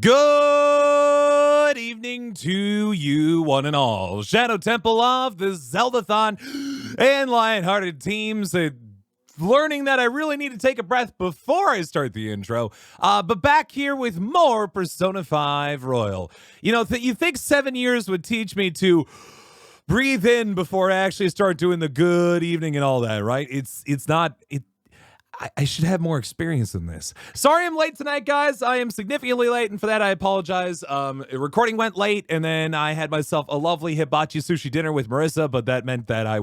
Good evening to you, one and all. Shadow Temple of the Zeldathon and Lionhearted teams. Learning that I really need to take a breath before I start the intro. But back here with more Persona 5 Royal. You know, you think 7 years would teach me to breathe in before I actually start doing the good evening and all that, right? It's not... I should have more experience than this. Sorry I'm late tonight, guys. I am significantly late, and for that I apologize. Recording went late, and then I had myself a lovely hibachi sushi dinner with Marissa, but that meant that I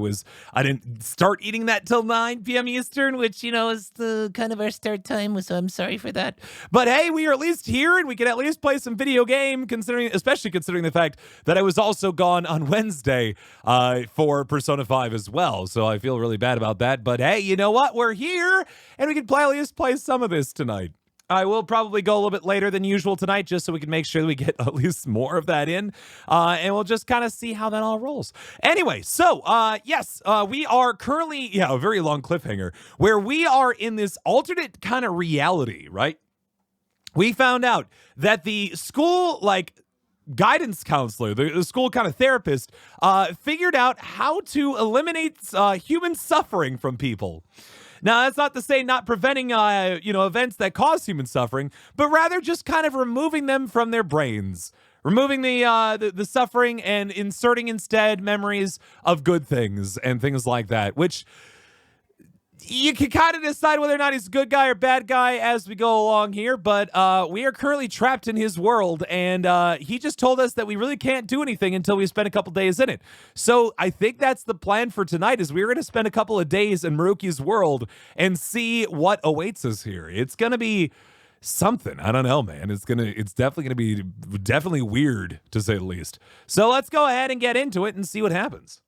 didn't start eating that till 9 p.m. Eastern, which, you know, is the kind of our start time, so I'm sorry for that. But hey, we are at least here, and we can at least play some video game, especially considering the fact that I was also gone on Wednesday for Persona 5 as well, so I feel really bad about that. But hey, you know what? We're here! And we can at least play some of this tonight. I will probably go a little bit later than usual tonight just so we can make sure that we get at least more of that in. And we'll just kind of see how that all rolls. Anyway, so, yes, we are currently, a very long cliffhanger, where we are in this alternate kind of reality, right? We found out that the school, guidance counselor, the school kind of therapist, figured out how to eliminate human suffering from people. Now, that's not to say not preventing, events that cause human suffering, but rather just kind of removing them from their brains, removing the suffering and inserting instead memories of good things and things like that, which you can kind of decide whether or not he's a good guy or bad guy as we go along here, but we are currently trapped in his world, and he just told us that we really can't do anything until we spend a couple days in it. So I think that's the plan for tonight, is we're going to spend a couple of days in Maruki's world and see what awaits us here. It's going to be something. I don't know, man. It's definitely going to be definitely weird, to say the least. So let's go ahead and get into it and see what happens.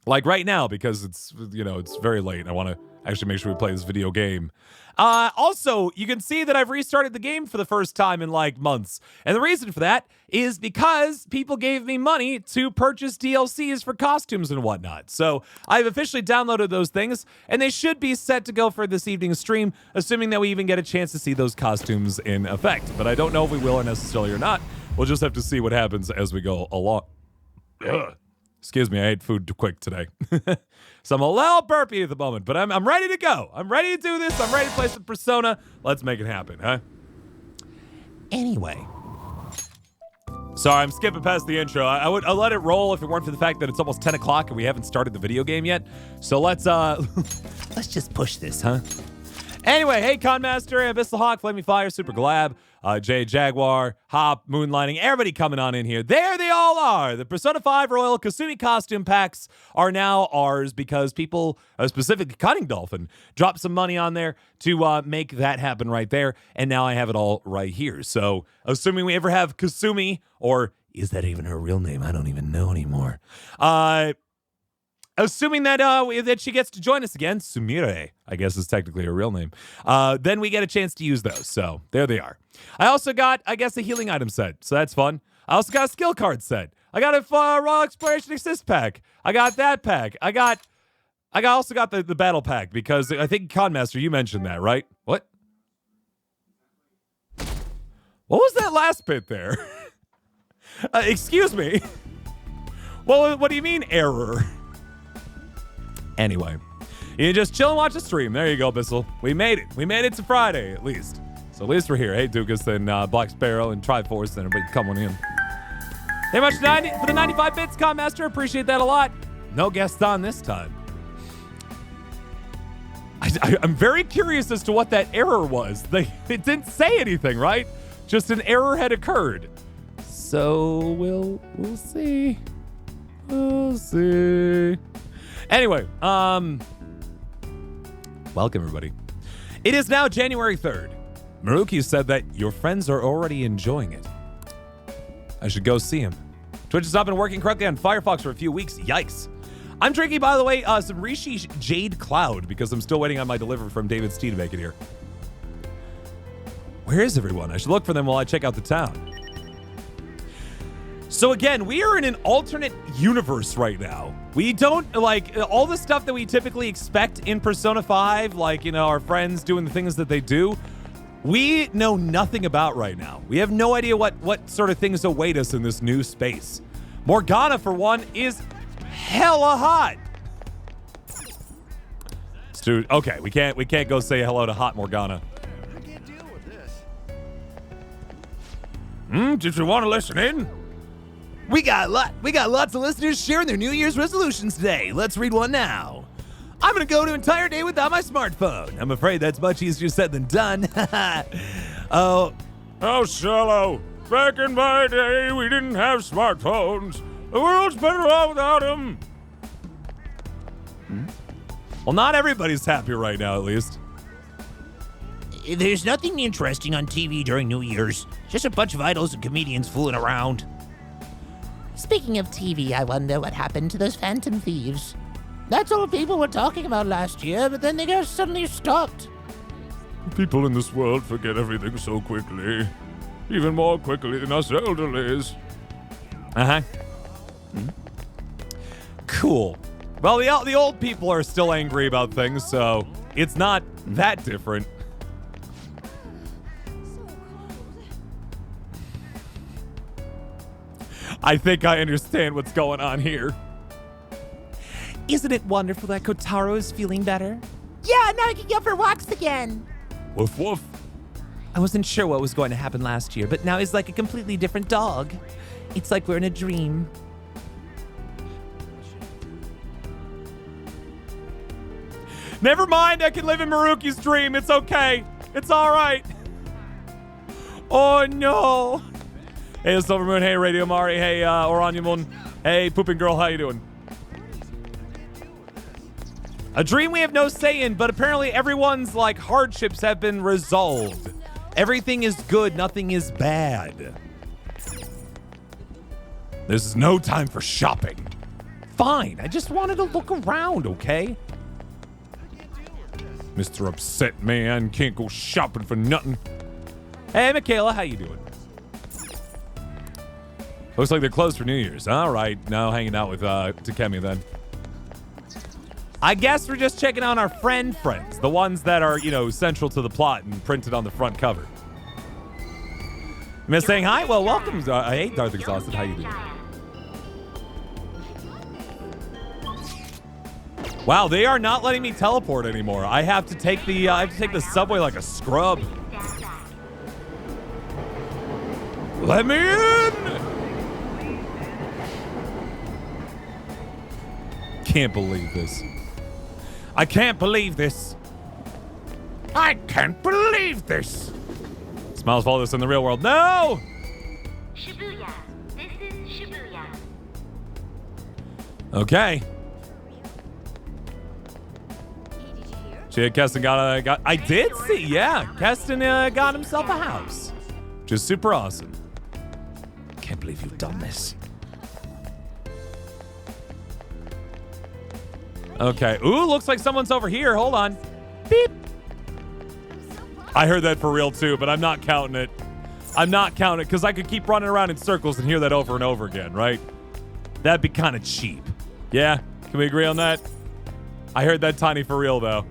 Like right now, because it's very late and I want to actually make sure we play this video game. Also, you can see that I've restarted the game for the first time in months. And the reason for that is because people gave me money to purchase DLCs for costumes and whatnot. So I've officially downloaded those things, and they should be set to go for this evening's stream, assuming that we even get a chance to see those costumes in effect. But I don't know if we will necessarily or not. We'll just have to see what happens as we go along. Ugh. Excuse me, I ate food too quick today. So I'm a little burpy at the moment, but I'm ready to go. I'm ready to do this. I'm ready to play some Persona. Let's make it happen, huh? Anyway. Sorry, I'm skipping past the intro. I'll let it roll if it weren't for the fact that it's almost 10 o'clock and we haven't started the video game yet. So let's just push this, huh? Anyway, hey, Conmaster, Abyssal Hawk, Flaming Fire, Super Glab, Jay Jaguar, Hop, Moonlighting, everybody coming on in here. There they all are. The Persona 5 Royal Kasumi costume packs are now ours because people, specifically Cunning Dolphin, dropped some money on there to make that happen right there. And now I have it all right here. So, assuming we ever have Kasumi, or is that even her real name? I don't even know anymore. Assuming that that she gets to join us again, Sumire, I guess is technically her real name, then we get a chance to use those. So there they are. I also got, I guess, a healing item set. So that's fun. I also got a skill card set. I got a Raw Exploration Assist pack. I got that pack. I also got the battle pack because I think, Conmaster, you mentioned that, right? What? What was that last bit there? Excuse me. Well, what do you mean, error? Anyway, you just chill and watch the stream. There you go, Bissell. We made it. We made it to Friday, at least. So at least we're here. Hey, Dukas and Black Sparrow and Triforce and everybody come on in. Hey, much for the 95 bits, Conmaster. Appreciate that a lot. No guest on this time. I'm very curious as to what that error was. It didn't say anything, right? Just an error had occurred. So we'll see. We'll see. Anyway, welcome everybody. It is now January 3rd. Maruki said that your friends are already enjoying it. I should go see him. Twitch has not been working correctly on Firefox for a few weeks. Yikes. I'm drinking, by the way, some Rishi Jade Cloud because I'm still waiting on my delivery from David Stee to make it here. Where is everyone? I should look for them while I check out the town. So again, we are in an alternate universe right now. We don't, all the stuff that we typically expect in Persona 5, our friends doing the things that they do, we know nothing about right now. We have no idea what sort of things await us in this new space. Morgana, for one, is hella hot. Dude, okay, we can't go say hello to hot Morgana. I can't deal with this. Did you want to listen in? We got lots of listeners sharing their New Year's resolutions today. Let's read one now. I'm gonna go an entire day without my smartphone. I'm afraid that's much easier said than done. Oh, Shallow. Back in my day, we didn't have smartphones. The world's better off without them. Well, not everybody's happy right now, at least. There's nothing interesting on TV during New Year's. Just a bunch of idols and comedians fooling around. Speaking of TV, I wonder what happened to those Phantom Thieves. That's all people were talking about last year, but then they just suddenly stopped. People in this world forget everything so quickly. Even more quickly than us elderlies. Uh-huh. Cool. Well, the old people are still angry about things, so it's not that different. I think I understand what's going on here. Isn't it wonderful that Kotaro is feeling better? Yeah, now I can go for walks again. Woof woof. I wasn't sure what was going to happen last year, but now he's like a completely different dog. It's like we're in a dream. Never mind, I can live in Maruki's dream. It's okay. It's all right. Oh, no. Hey, Silvermoon. Hey, Radio Mari. Hey, Oranyamun. Hey, Pooping Girl. How you doing? A dream we have no say in, but apparently everyone's, like, hardships have been resolved. Everything is good. Nothing is bad. This is no time for shopping. Fine. I just wanted to look around, okay? Mr. Upset Man can't go shopping for nothing. Hey, Michaela, how you doing? Looks like they're closed for New Year's. All right, now hanging out with Takemi then. I guess we're just checking out our friends, the ones that are, you know, central to the plot and printed on the front cover. Miss saying hi? Well, welcome. Hey, Darth Exhausted, how you doing? Wow, they are not letting me teleport anymore. I have to take the subway like a scrub. Let me in! Can't believe this. I can't believe this. I can't believe this. Smiles follow this in the real world. No! Shibuya. This is Shibuya. Okay. Keston got I did see, yeah. Keston got himself a house. Just super awesome. Can't believe you've done this. Okay. Ooh, looks like someone's over here. Hold on. Beep. I heard that for real too, but I'm not counting it. I'm not counting it because I could keep running around in circles and hear that over and over again, right? That'd be kind of cheap. Yeah? Can we agree on that? I heard that tiny for real though.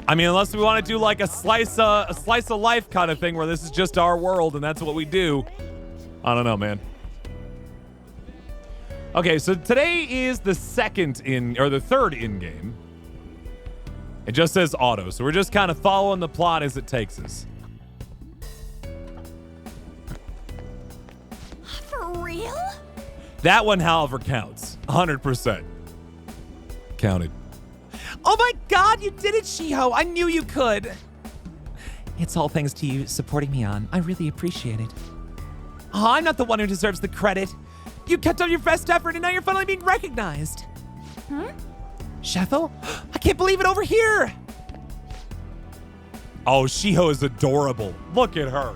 I mean, unless we want to do like a slice of life kind of thing where this is just our world and that's what we do. I don't know, man. Okay, so today is the third in-game. It just says auto, so we're just kind of following the plot as it takes us. For real? That one, however, counts. 100%. Counted. Oh my god, you did it, Shiho! I knew you could! It's all thanks to you supporting me on. I really appreciate it. Oh, I'm not the one who deserves the credit. You kept up your best effort and now you're finally being recognized. Shethel? I can't believe it over here! Oh, Shiho is adorable. Look at her.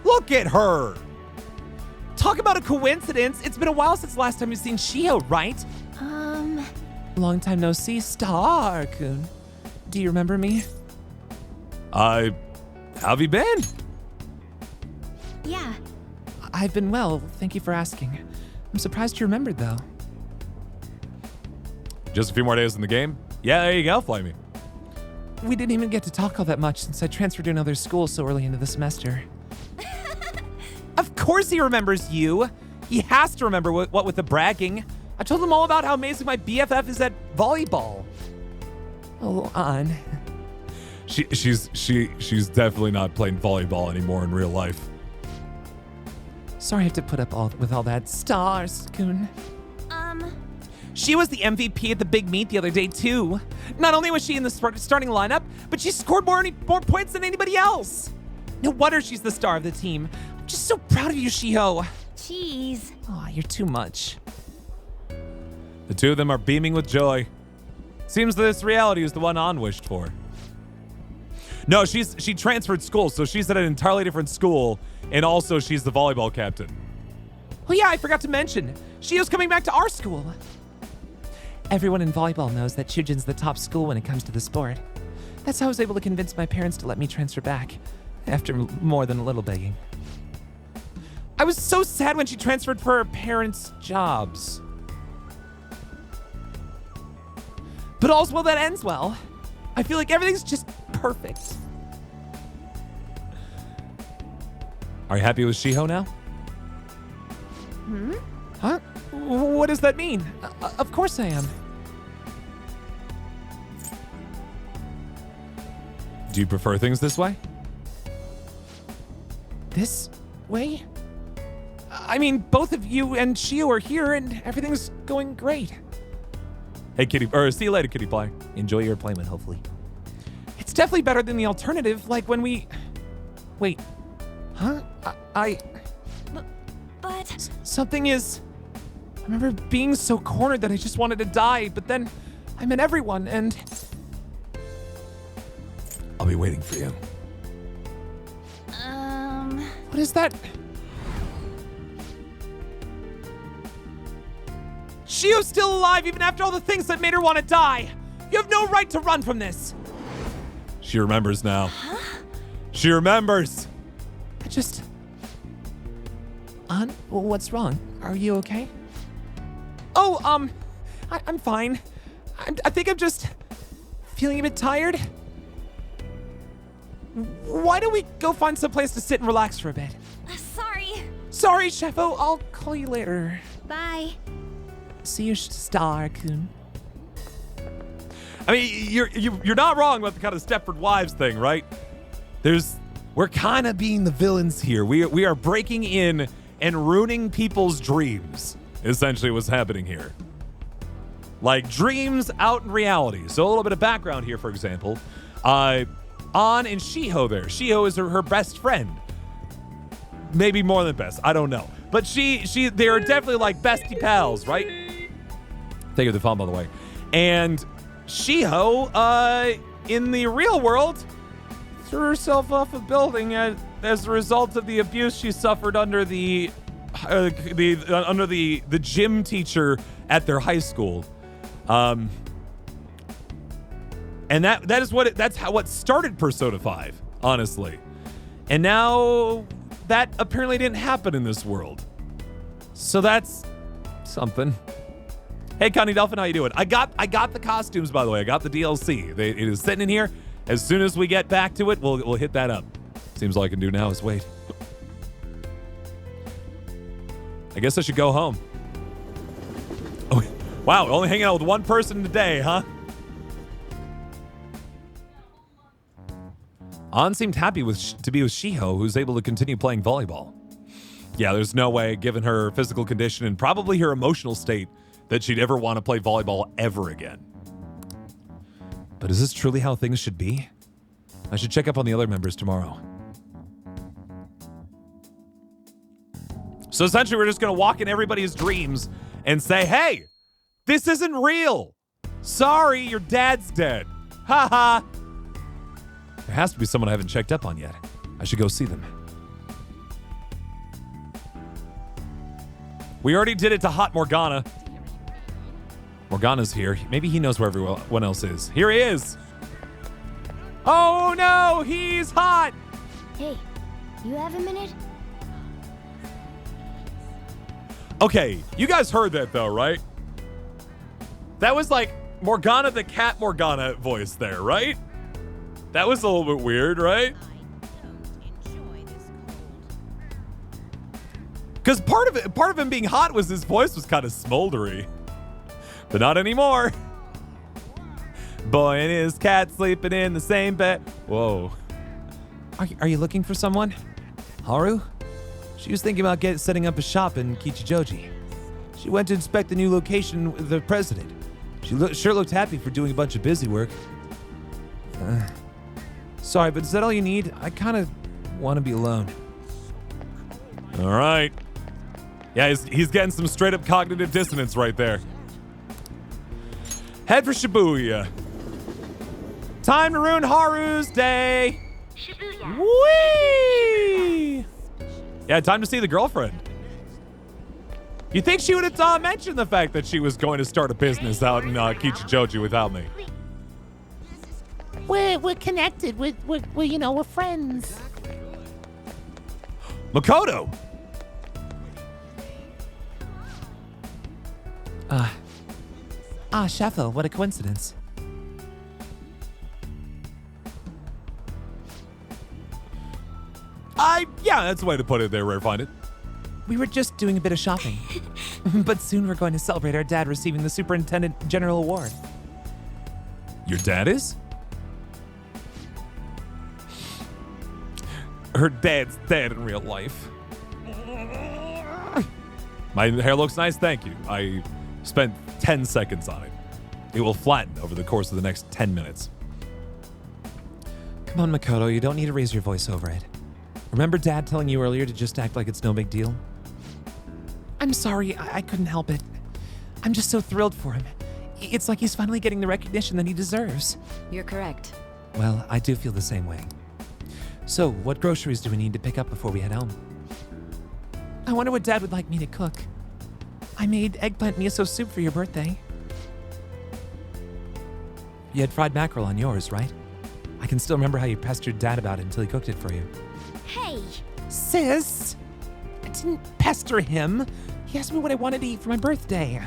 Look at her. Talk about a coincidence. It's been a while since the last time you've seen Shiho, right? Long time no see, Star-kun. Do you remember me? How have you been? Yeah. I've been well, thank you for asking. I'm surprised you remembered, though. Just a few more days in the game? Yeah, there you go, Flamey. we didn't even get to talk all that much since I transferred to another school so early into the semester. Of course he remembers you. He has to remember what with the bragging. I told him all about how amazing my BFF is at volleyball. Oh, on. She's definitely not playing volleyball anymore in real life. Sorry I have to put up with all that. Stars, Kun. She was the MVP at the big meet the other day, too. Not only was she in the starting lineup, but she scored more points than anybody else. No wonder she's the star of the team. I'm just so proud of you, Shiho. Jeez. Oh, you're too much. The two of them are beaming with joy. Seems this reality is the one An wished for. No, she transferred schools, so she's at an entirely different school, and also she's the volleyball captain. Oh yeah, I forgot to mention. Shiho's coming back to our school. Everyone in volleyball knows that Chujin's the top school when it comes to the sport. That's how I was able to convince my parents to let me transfer back, after more than a little begging. I was so sad when she transferred for her parents' jobs. But all's well that ends well. I feel like everything's just perfect. Are you happy with Shiho now? Huh? What does that mean? Of course I am. Do you prefer things this way? This way? I mean, both of you and Shiho are here and everything's going great. Hey, Kitty, or see you later, Kitty Pie. Enjoy your appointment, hopefully. It's definitely better than the alternative, like when we... Wait. Huh? But Something is... I remember being so cornered that I just wanted to die, but then I met everyone and... I'll be waiting for you. What is that? Shio's still alive even after all the things that made her want to die. You have no right to run from this. She remembers now. She remembers. I just... what's wrong? Are you okay? Oh, I'm fine. I think I'm just feeling a bit tired. Why don't we go find some place to sit and relax for a bit? sorry. Sorry, Sheffo. I'll call you later. Bye. See you, Star-kun. I mean, you're not wrong about the kind of Stepford Wives thing, right? We're kind of being the villains here. We are breaking in and ruining people's dreams. Essentially, what's happening here. Like dreams out in reality. So a little bit of background here, for example. An and Shiho there. Shiho is her best friend. Maybe more than best. I don't know. But they are definitely like bestie pals, right? Thank you for the phone, by the way. And Shiho, in the real world, threw herself off a building as a result of the abuse she suffered under the gym teacher at their high school. And that's how what started Persona 5, honestly. And now that apparently didn't happen in this world. So that's something. Hey, Connie Delphin, how you doing? I got the costumes, by the way. I got the DLC. It is sitting in here. As soon as we get back to it, we'll hit that up. Seems all I can do now is wait. I guess I should go home. Oh, wow, only hanging out with one person today, huh? An seemed happy to be with Shiho, who's able to continue playing volleyball. Yeah, there's no way, given her physical condition and probably her emotional state, that she'd ever want to play volleyball ever again. But is this truly how things should be? I should check up on the other members tomorrow. So essentially, we're just going to walk in everybody's dreams and say, hey, this isn't real. Sorry, your dad's dead. Ha ha. There has to be someone I haven't checked up on yet. I should go see them. We already did it to Hot Morgana. Morgana's here. Maybe he knows where everyone else is. Here he is. Oh no, he's hot. Hey, you have a minute? Okay, you guys heard that though, right? That was like Morgana the cat Morgana voice there, right? That was a little bit weird, right? Because part of him being hot was his voice was kind of smoldery. But not anymore. Boy and his cat sleeping in the same bed. Whoa. Are you looking for someone? Haru? She was thinking about setting up a shop in Kichijoji. She went to inspect the new location with the president. She sure looked happy for doing a bunch of busy work. Sorry, but is that all you need? I kind of want to be alone. All right. Yeah, he's getting some straight up cognitive dissonance right there. Head for Shibuya. Time to ruin Haru's day. Shibuya. Whee! Yeah, time to see the girlfriend. You think she would have mentioned the fact that she was going to start a business out in Kichijoji without me? We're connected. We're friends. Makoto! Sheffo, what a coincidence. Yeah, that's the way to put it there, Rare Find It. We were just doing a bit of shopping. But soon we're going to celebrate our dad receiving the Superintendent General Award. Your dad is? Her dad's dead in real life. My hair looks nice, thank you. I spent 10 seconds on it. It will flatten over the course of the next 10 minutes. Come on, Makoto, you don't need to raise your voice over it. Remember Dad telling you earlier to just act like it's no big deal? I'm sorry, I couldn't help it. I'm just so thrilled for him. It's like he's finally getting the recognition that he deserves. You're correct. Well, I do feel the same way. So, what groceries do we need to pick up before we head home? I wonder what Dad would like me to cook. I made eggplant miso soup for your birthday. You had fried mackerel on yours, right? I can still remember how you pestered Dad about it until he cooked it for you. Hey, Sis! I didn't pester him. He asked me what I wanted to eat for my birthday.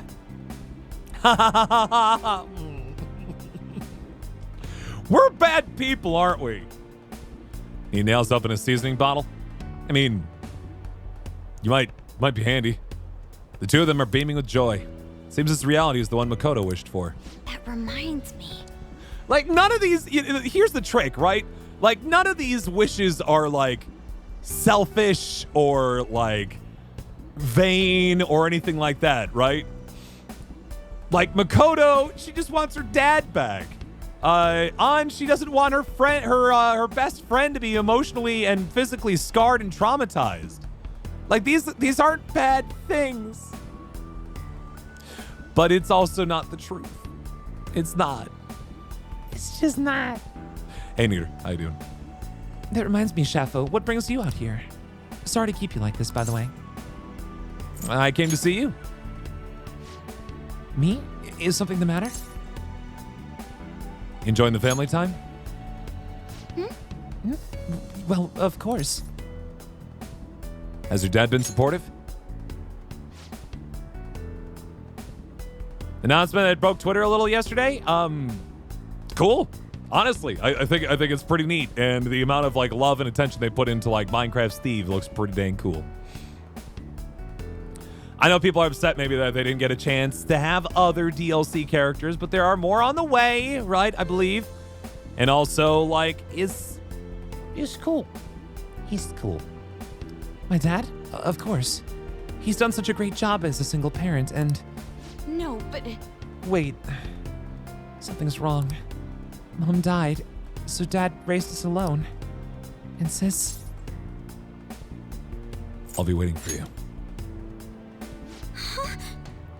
We're bad people, aren't we? He nails up in a seasoning bottle. I mean, you might be handy. The two of them are beaming with joy. Seems this reality is the one Makoto wished for. that reminds me. Like, none of these, here's the trick, right? Like, none of these wishes are, like, selfish or, like, vain or anything like that, right? Like, Makoto, she just wants her dad back. An, she doesn't want her friend, her best friend to be emotionally and physically scarred and traumatized. Like, these aren't bad things. But it's also not the truth. It's not. It's just not. Hey, Neater, how you doing? That reminds me, Shafo, what brings you out here? Sorry to keep you like this, by the way. I came to see you. Me? Is something the matter? Enjoying the family time? Well, of course. Has your dad been supportive? Announcement that broke Twitter a little yesterday. Cool. Honestly, I think it's pretty neat, and the amount of like love and attention they put into like Minecraft Steve looks pretty dang cool. I know people are upset maybe that they didn't get a chance to have other DLC characters, but there are more on the way, right? I believe, and also like is cool. He's cool. My dad? Of course. He's done such a great job as a single parent, and... No, but Wait. Something's wrong. Mom died, so Dad raised us alone. And Sis... I'll be waiting for you.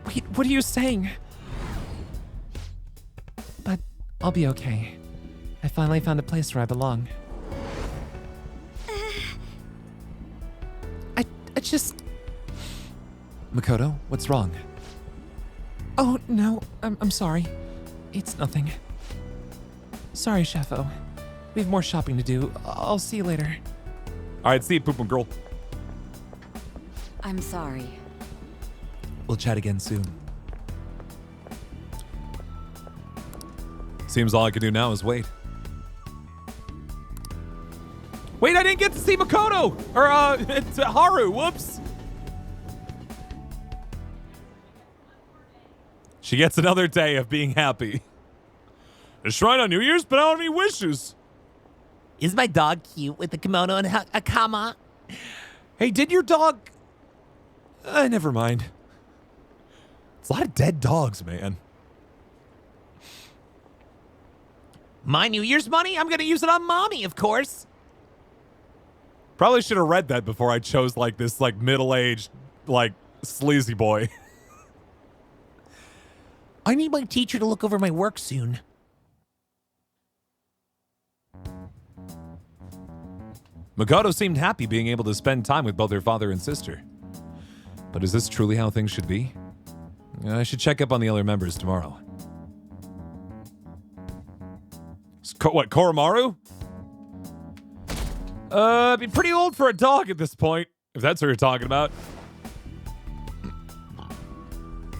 Wait, what are you saying? But I'll be okay. I finally found a place where I belong. I just... Makoto, what's wrong? Oh, no, I'm sorry. It's nothing. Sorry, Shafo. We have more shopping to do. I'll see you later. All right, see you, Poopin' Girl. I'm sorry. We'll chat again soon. Seems all I can do now is wait. Wait, I didn't get to see Makoto! Or, it's Haru, whoops! She gets another day of being happy. A shrine on New Year's, but I don't have any wishes. Is my dog cute with the kimono and hakama? Hey, did your dog... never mind. It's a lot of dead dogs, man. My New Year's money? I'm gonna use it on mommy, of course. Probably should have read that before I chose, like, this, like, middle-aged, like, sleazy boy. I need my teacher to look over my work soon. Makoto seemed happy being able to spend time with both her father and sister. But is this truly how things should be? I should check up on the other members tomorrow. What, Koromaru? Be pretty old for a dog at this point, if that's what you're talking about.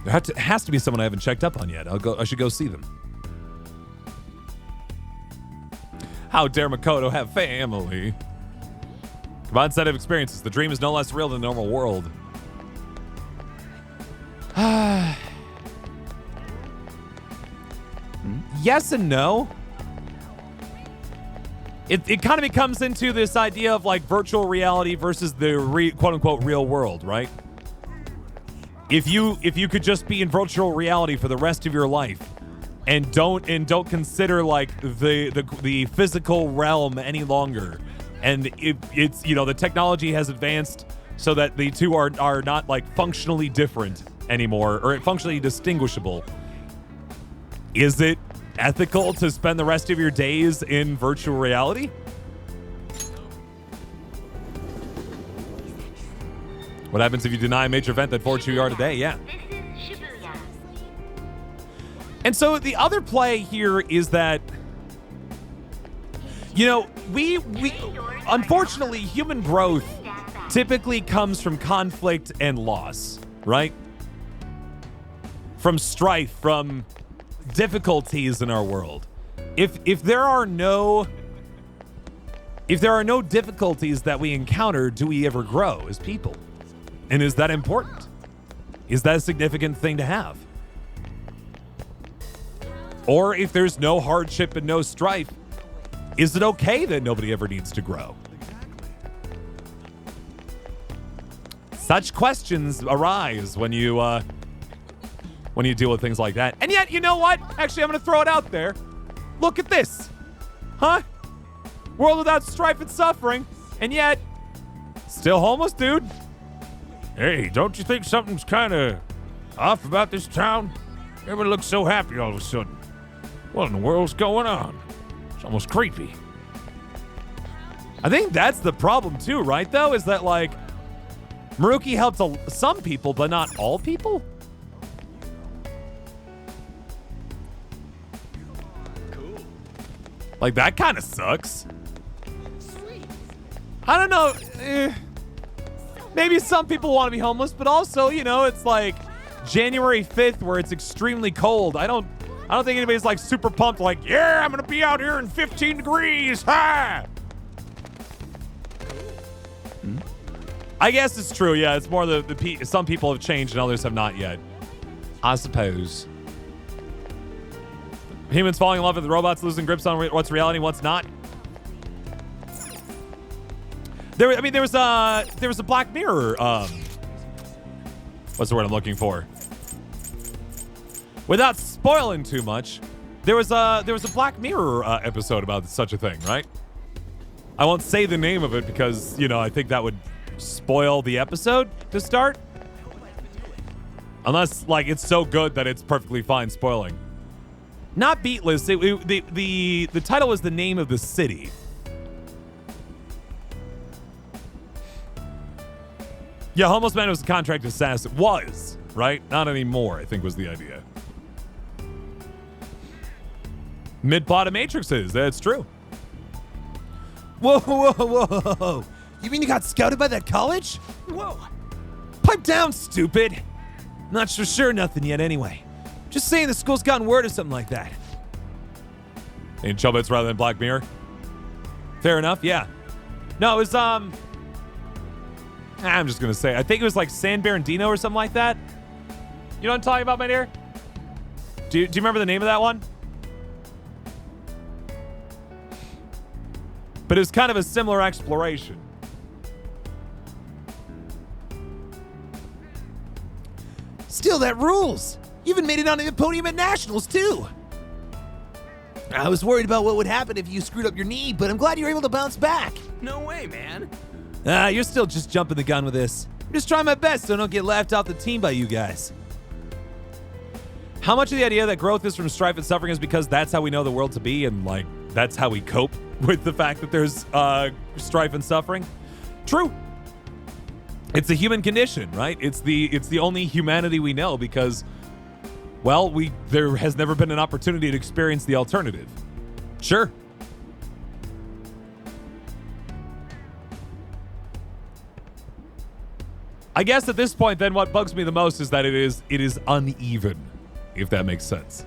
There has to be someone I haven't checked up on yet. I should go see them. How dare Makoto have family? Combined set of experiences. The dream is no less real than the normal world. Yes and no. It kind of becomes into this idea of like virtual reality versus the quote unquote real world, right? If you could just be in virtual reality for the rest of your life and don't consider like the physical realm any longer, and it's you know the technology has advanced so that the two are not like functionally different anymore or functionally distinguishable, is it ethical to spend the rest of your days in virtual reality? What happens if you deny a major event that forged who you are today? Yeah. And so the other play here is that, you know, we unfortunately, human growth typically comes from conflict and loss, right? From strife, from difficulties in our world. If there are no difficulties that we encounter, do we ever grow as people? And is that important? Is that a significant thing to have? Or if there's no hardship and no strife, is it okay that nobody ever needs to grow? Such questions arise when you deal with things like that. And yet, you know what? Actually, I'm going to throw it out there. Look at this. Huh? World without strife and suffering. And yet, still homeless, dude. Hey, don't you think something's kind of off about this town? Everybody looks so happy all of a sudden. What in the world's going on? It's almost creepy. I think that's the problem too, right, though? Is that, like, Maruki helped some people, but not all people? Like, that kind of sucks. I don't know. Maybe some people want to be homeless, but also, you know, it's like January 5th where it's extremely cold. I don't think anybody's like super pumped like, yeah, I'm going to be out here in 15 degrees. Ha! I guess it's true. Yeah, it's more some people have changed and others have not yet. I suppose. Humans falling in love with robots, losing grips on what's reality and what's not. There was a Black Mirror. What's the word I'm looking for? Without spoiling too much, there was a Black Mirror episode about such a thing, right? I won't say the name of it because, you know, I think that would spoil the episode to start. Unless, like, it's so good that it's perfectly fine spoiling. Not Beatless. The title was the name of the city. Yeah, Homeless Man was a contract assassin. Was, right? Not anymore, I think was the idea. Mid-plot of Matrixes. That's true. Whoa, whoa, whoa, whoa. You mean you got scouted by that college? Whoa. Pipe down, stupid. Not so sure nothing yet anyway. Just saying the school's gotten word or something like that. In Chobits rather than Black Mirror? Fair enough, yeah. No, it was I'm just gonna say, I think it was like San Bernardino or something like that. You know what I'm talking about, my dear? Do you remember the name of that one? But it was kind of a similar exploration. Still, that rules. You even made it onto the podium at Nationals, too. I was worried about what would happen if you screwed up your knee, but I'm glad you're able to bounce back. No way, man. You're still just jumping the gun with this. I'm just trying my best so I don't get left off the team by you guys. How much of the idea that growth is from strife and suffering is because that's how we know the world to be, and like that's how we cope with the fact that there's strife and suffering? True. It's a human condition, right? It's the only humanity we know because, well, there has never been an opportunity to experience the alternative. Sure. I guess at this point, then, what bugs me the most is that it is uneven, if that makes sense.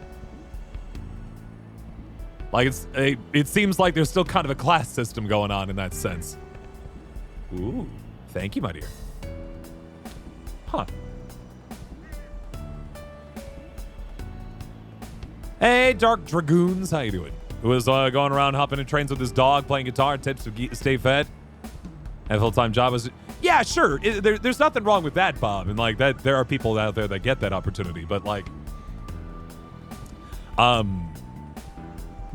Like it seems like there's still kind of a class system going on in that sense. Ooh, thank you, my dear. Huh. Hey, Dark Dragoons, how you doing? Who was going around hopping in trains with his dog, playing guitar, tips to stay fed. Have a full-time job as... Yeah, sure. There's nothing wrong with that, Bob. And like that, there are people out there that get that opportunity. But like,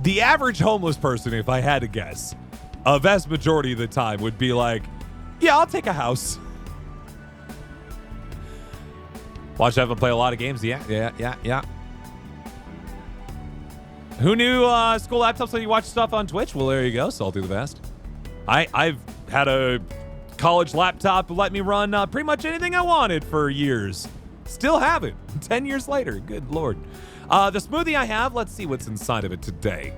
the average homeless person, if I had to guess, a vast majority of the time would be like, yeah, I'll take a house. Watch Evan play a lot of games. Yeah. Who knew school laptops let you watch stuff on Twitch? Well, there you go. Salty the Vast. I've had a college laptop let me run pretty much anything I wanted for years. Still have it 10 years later. Good Lord. The smoothie I have, let's see what's inside of it today.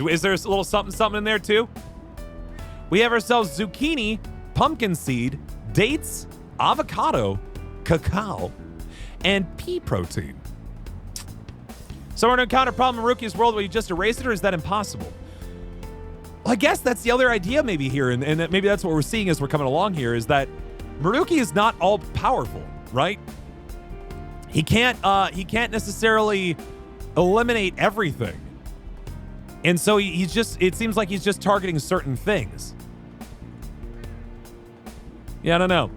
Is there a little something in there too? We have ourselves zucchini, pumpkin seed, dates, avocado, cacao, and pea protein. So we're going to encounter a problem in Maruki's world where you just erase it, or is that impossible? Well, I guess that's the other idea maybe here, and maybe that's what we're seeing as we're coming along here, is that Maruki is not all powerful, right? He can't necessarily eliminate everything. And so it seems like he's just targeting certain things. Yeah, I don't know.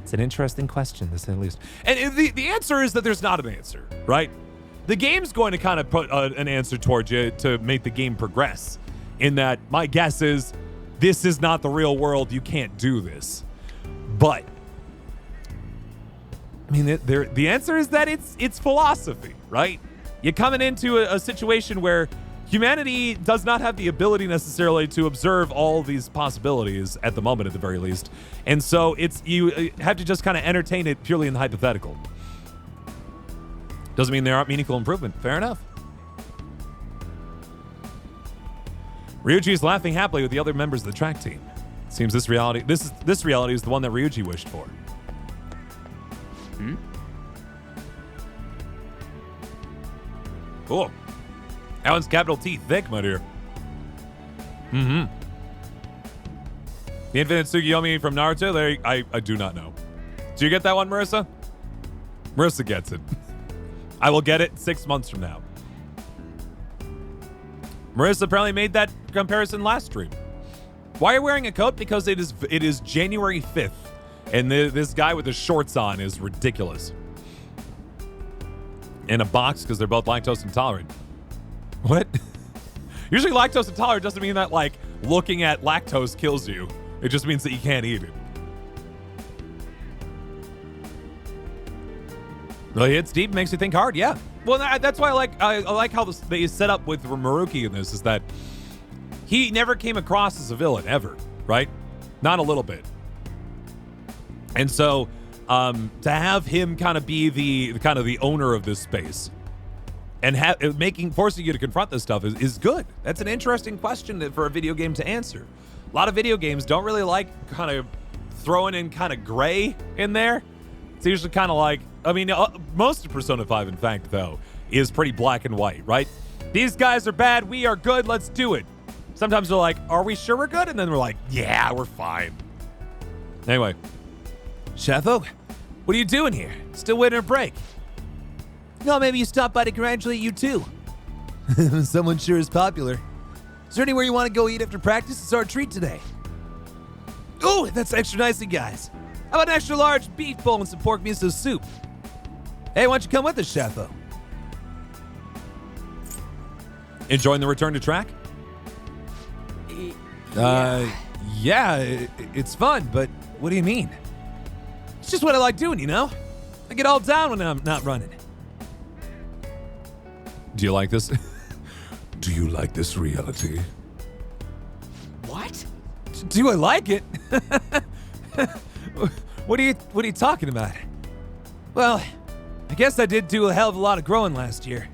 It's an interesting question, to say the least. And the answer is that there's not an answer, right? The game's going to kind of put an answer towards you to make the game progress. In that, my guess is, this is not the real world. You can't do this. But, I mean, the answer is that it's philosophy, right? You're coming into a situation where humanity does not have the ability necessarily to observe all these possibilities at the moment, at the very least. And so you have to just kind of entertain it purely in the hypothetical. Doesn't mean there aren't meaningful improvement. Fair enough. Ryuji is laughing happily with the other members of the track team. Seems this reality is the one that Ryuji wished for. Cool. That one's capital T thick, my dear. The Infinite Tsukiyomi from Naruto, I do not know. Do you get that one, Marissa? Marissa gets it. I will get it 6 months from now. Marissa apparently made that comparison last stream. Why are you wearing a coat? Because it is January 5th, and this guy with the shorts on is ridiculous. In a box because they're both lactose intolerant. What? Usually lactose intolerant doesn't mean that like looking at lactose kills you. It just means that you can't eat it. Really hits deep, makes you think hard. Yeah. Well, that's why I like how they set up with Maruki in this, is that he never came across as a villain ever, right? Not a little bit. And so to have him kind of be the owner of this space and forcing you to confront this stuff is good. That's an interesting question for a video game to answer. A lot of video games don't really like kind of throwing in kind of gray in there. It's usually kind of like, I mean, most of Persona 5, in fact, though, is pretty black and white, right? These guys are bad, we are good, let's do it. Sometimes we're like, are we sure we're good? And then we're like, yeah, we're fine. Anyway, Sheffo, what are you doing here? Still waiting a break? No, maybe you stopped by to congratulate you too. Someone sure is popular. Is there anywhere you want to go eat after practice? It's our treat today. Oh, that's extra nice of you guys. How about an extra large beef bowl and some pork miso soup? Hey, why don't you come with us, Sheffo? Enjoying the return to track? Yeah, it's fun, but what do you mean? It's just what I like doing, you know? I get all down when I'm not running. Do you like this? Do you like this reality? What? Do I like it? What are you talking about? Well, I guess I did do a hell of a lot of growing last year.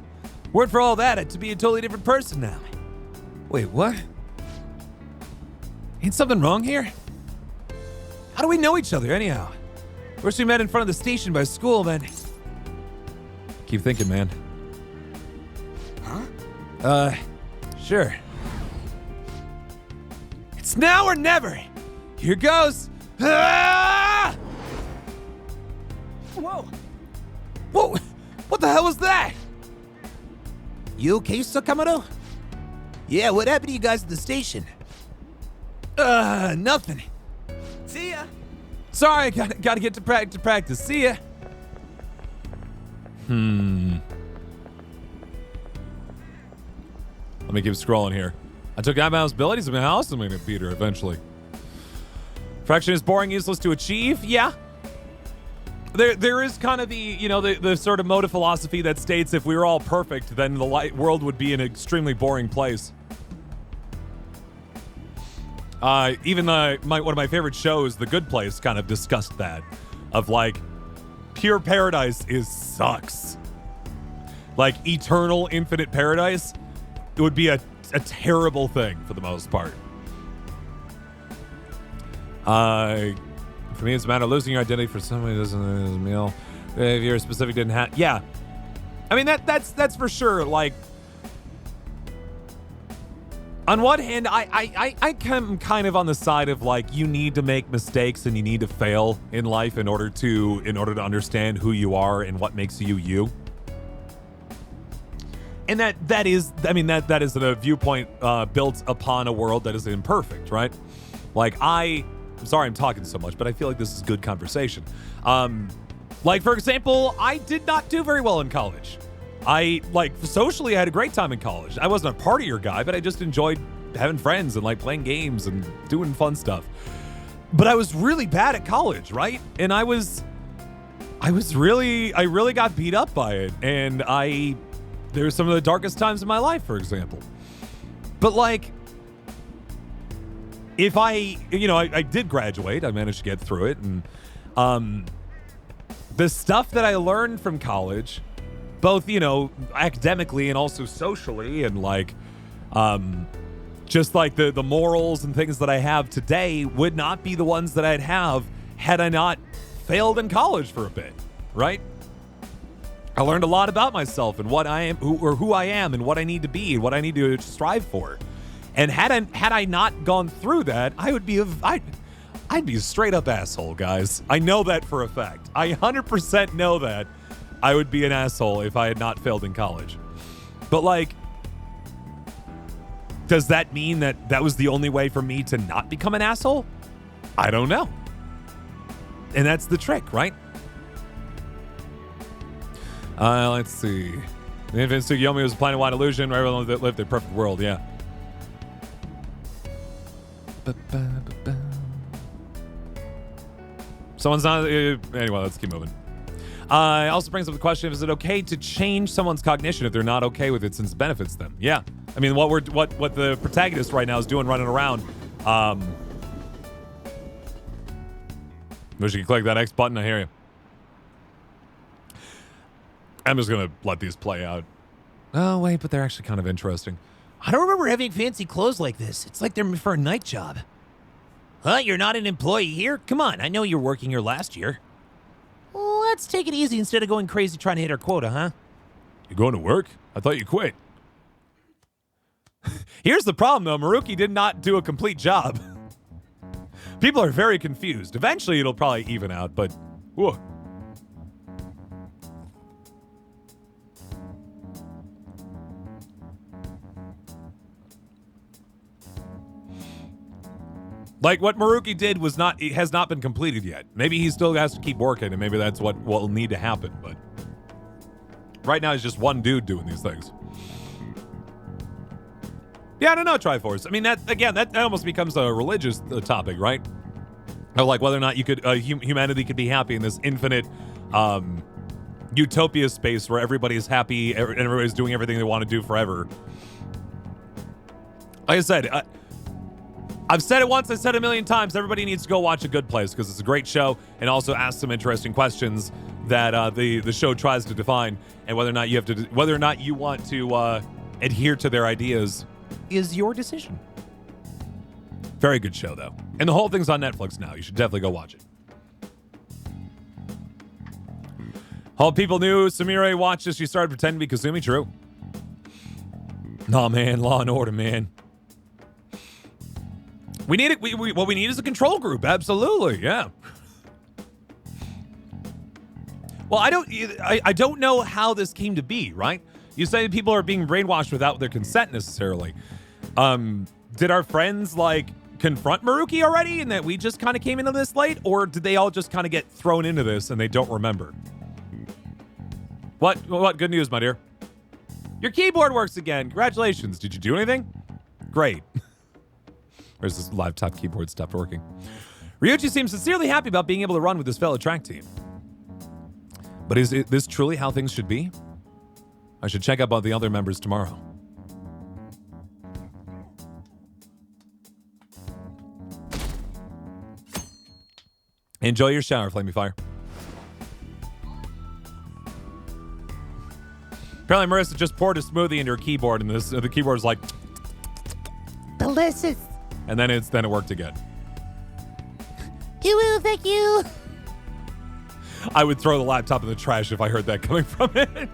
Word for all that, I'd to be a totally different person now. Wait, what? Ain't something wrong here? How do we know each other anyhow? First we met in front of the station by school, then. Keep thinking, man. Huh? Sure. It's now or never. Here goes. Ah! Whoa. Whoa. What the hell was that? You okay, Sakamoto? Yeah, what happened to you guys at the station? Nothing. See ya. Sorry, gotta get to practice. See ya. Let me keep scrolling here. I took Abba's abilities in my house. I'm gonna beat her eventually. Fraction is boring, useless to achieve. Yeah. There is kind of the sort of mode of philosophy that states if we were all perfect, then the world would be an extremely boring place. Even one of my favorite shows, The Good Place, kind of discussed that. Of like, pure paradise sucks. Like eternal, infinite paradise, it would be a terrible thing for the most part. For me, it's a matter of losing your identity for somebody who doesn't eat a meal. If you're specific, didn't have. Yeah. I mean, that's for sure. Like, on one hand, I am kind of on the side of like, you need to make mistakes and you need to fail in life in order to understand who you are and what makes you you. And that is a viewpoint built upon a world that is imperfect, right? Like I'm sorry I'm talking so much, but I feel like this is good conversation. Like for example, I did not do very well in college. Socially, I had a great time in college. I wasn't a partier guy, but I just enjoyed having friends and like playing games and doing fun stuff. But I was really bad at college, right? And I really got beat up by it. And there were some of the darkest times in my life, for example. But like, if I did graduate, I managed to get through it. And the stuff that I learned from college, both, academically and also socially, and like, just like the morals and things that I have today would not be the ones that I'd have had I not failed in college for a bit, right? I learned a lot about myself and what I am, who I am, and what I need to be, and what I need to strive for. And had I not gone through that, I'd be a straight up asshole, guys. I know that for a fact. I 100% know that I would be an asshole if I had not failed in college. But like, does that mean that was the only way for me to not become an asshole? I don't know. And that's the trick, right? Let's see. The infant Tsukiyomi was a planet-wide illusion where everyone lived their perfect world, yeah. Someone's not... anyway, let's keep moving. It also brings up the question, is it okay to change someone's cognition if they're not okay with it since it benefits them? Yeah. I mean, what the protagonist right now is doing running around. Wish you could click that X button, I hear you. I'm just going to let these play out. Oh, wait, but they're actually kind of interesting. I don't remember having fancy clothes like this. It's like they're for a night job. Huh? You're not an employee here? Come on, I know you're working here last year. Let's take it easy instead of going crazy trying to hit our quota, huh? You going to work? I thought you quit. Here's the problem, though. Maruki did not do a complete job. People are very confused. Eventually, it'll probably even out, but... Whoa. Like, what Maruki did was not, it has not been completed yet. Maybe he still has to keep working, and maybe that's what will need to happen, but... Right now, he's just one dude doing these things. Yeah, I don't know, Triforce. I mean, that almost becomes a religious topic, right? Of like whether or not you could, humanity could be happy in this infinite utopia space where everybody's happy and everybody's doing everything they want to do forever. Like I said, I've said it once, I said it a million times. Everybody needs to go watch A Good Place because it's a great show and also asks some interesting questions that the show tries to define, and whether or not you want to adhere to their ideas is your decision. Very good show though, and the whole thing's on Netflix now. You should definitely go watch it. All people knew Sumire watched as she started pretending to be Kasumi. True. Nah, man, Law and Order, man. We need it. What we need is a control group. Absolutely, yeah. Well, I don't know how this came to be, right? You say people are being brainwashed without their consent necessarily. Did our friends like confront Maruki already and that we just kind of came into this late, or did they all just kind of get thrown into this and they don't remember? What good news, my dear? Your keyboard works again. Congratulations. Did you do anything? Great. Where's this laptop keyboard stopped working? Ryuichi seems sincerely happy about being able to run with this fellow track team. But is this truly how things should be? I should check up on the other members tomorrow. Enjoy your shower, Flamey Fire. Apparently, Marissa just poured a smoothie into her keyboard, and the keyboard is like, Delicious. and then it worked again. Thank you. I would throw the laptop in the trash if I heard that coming from it.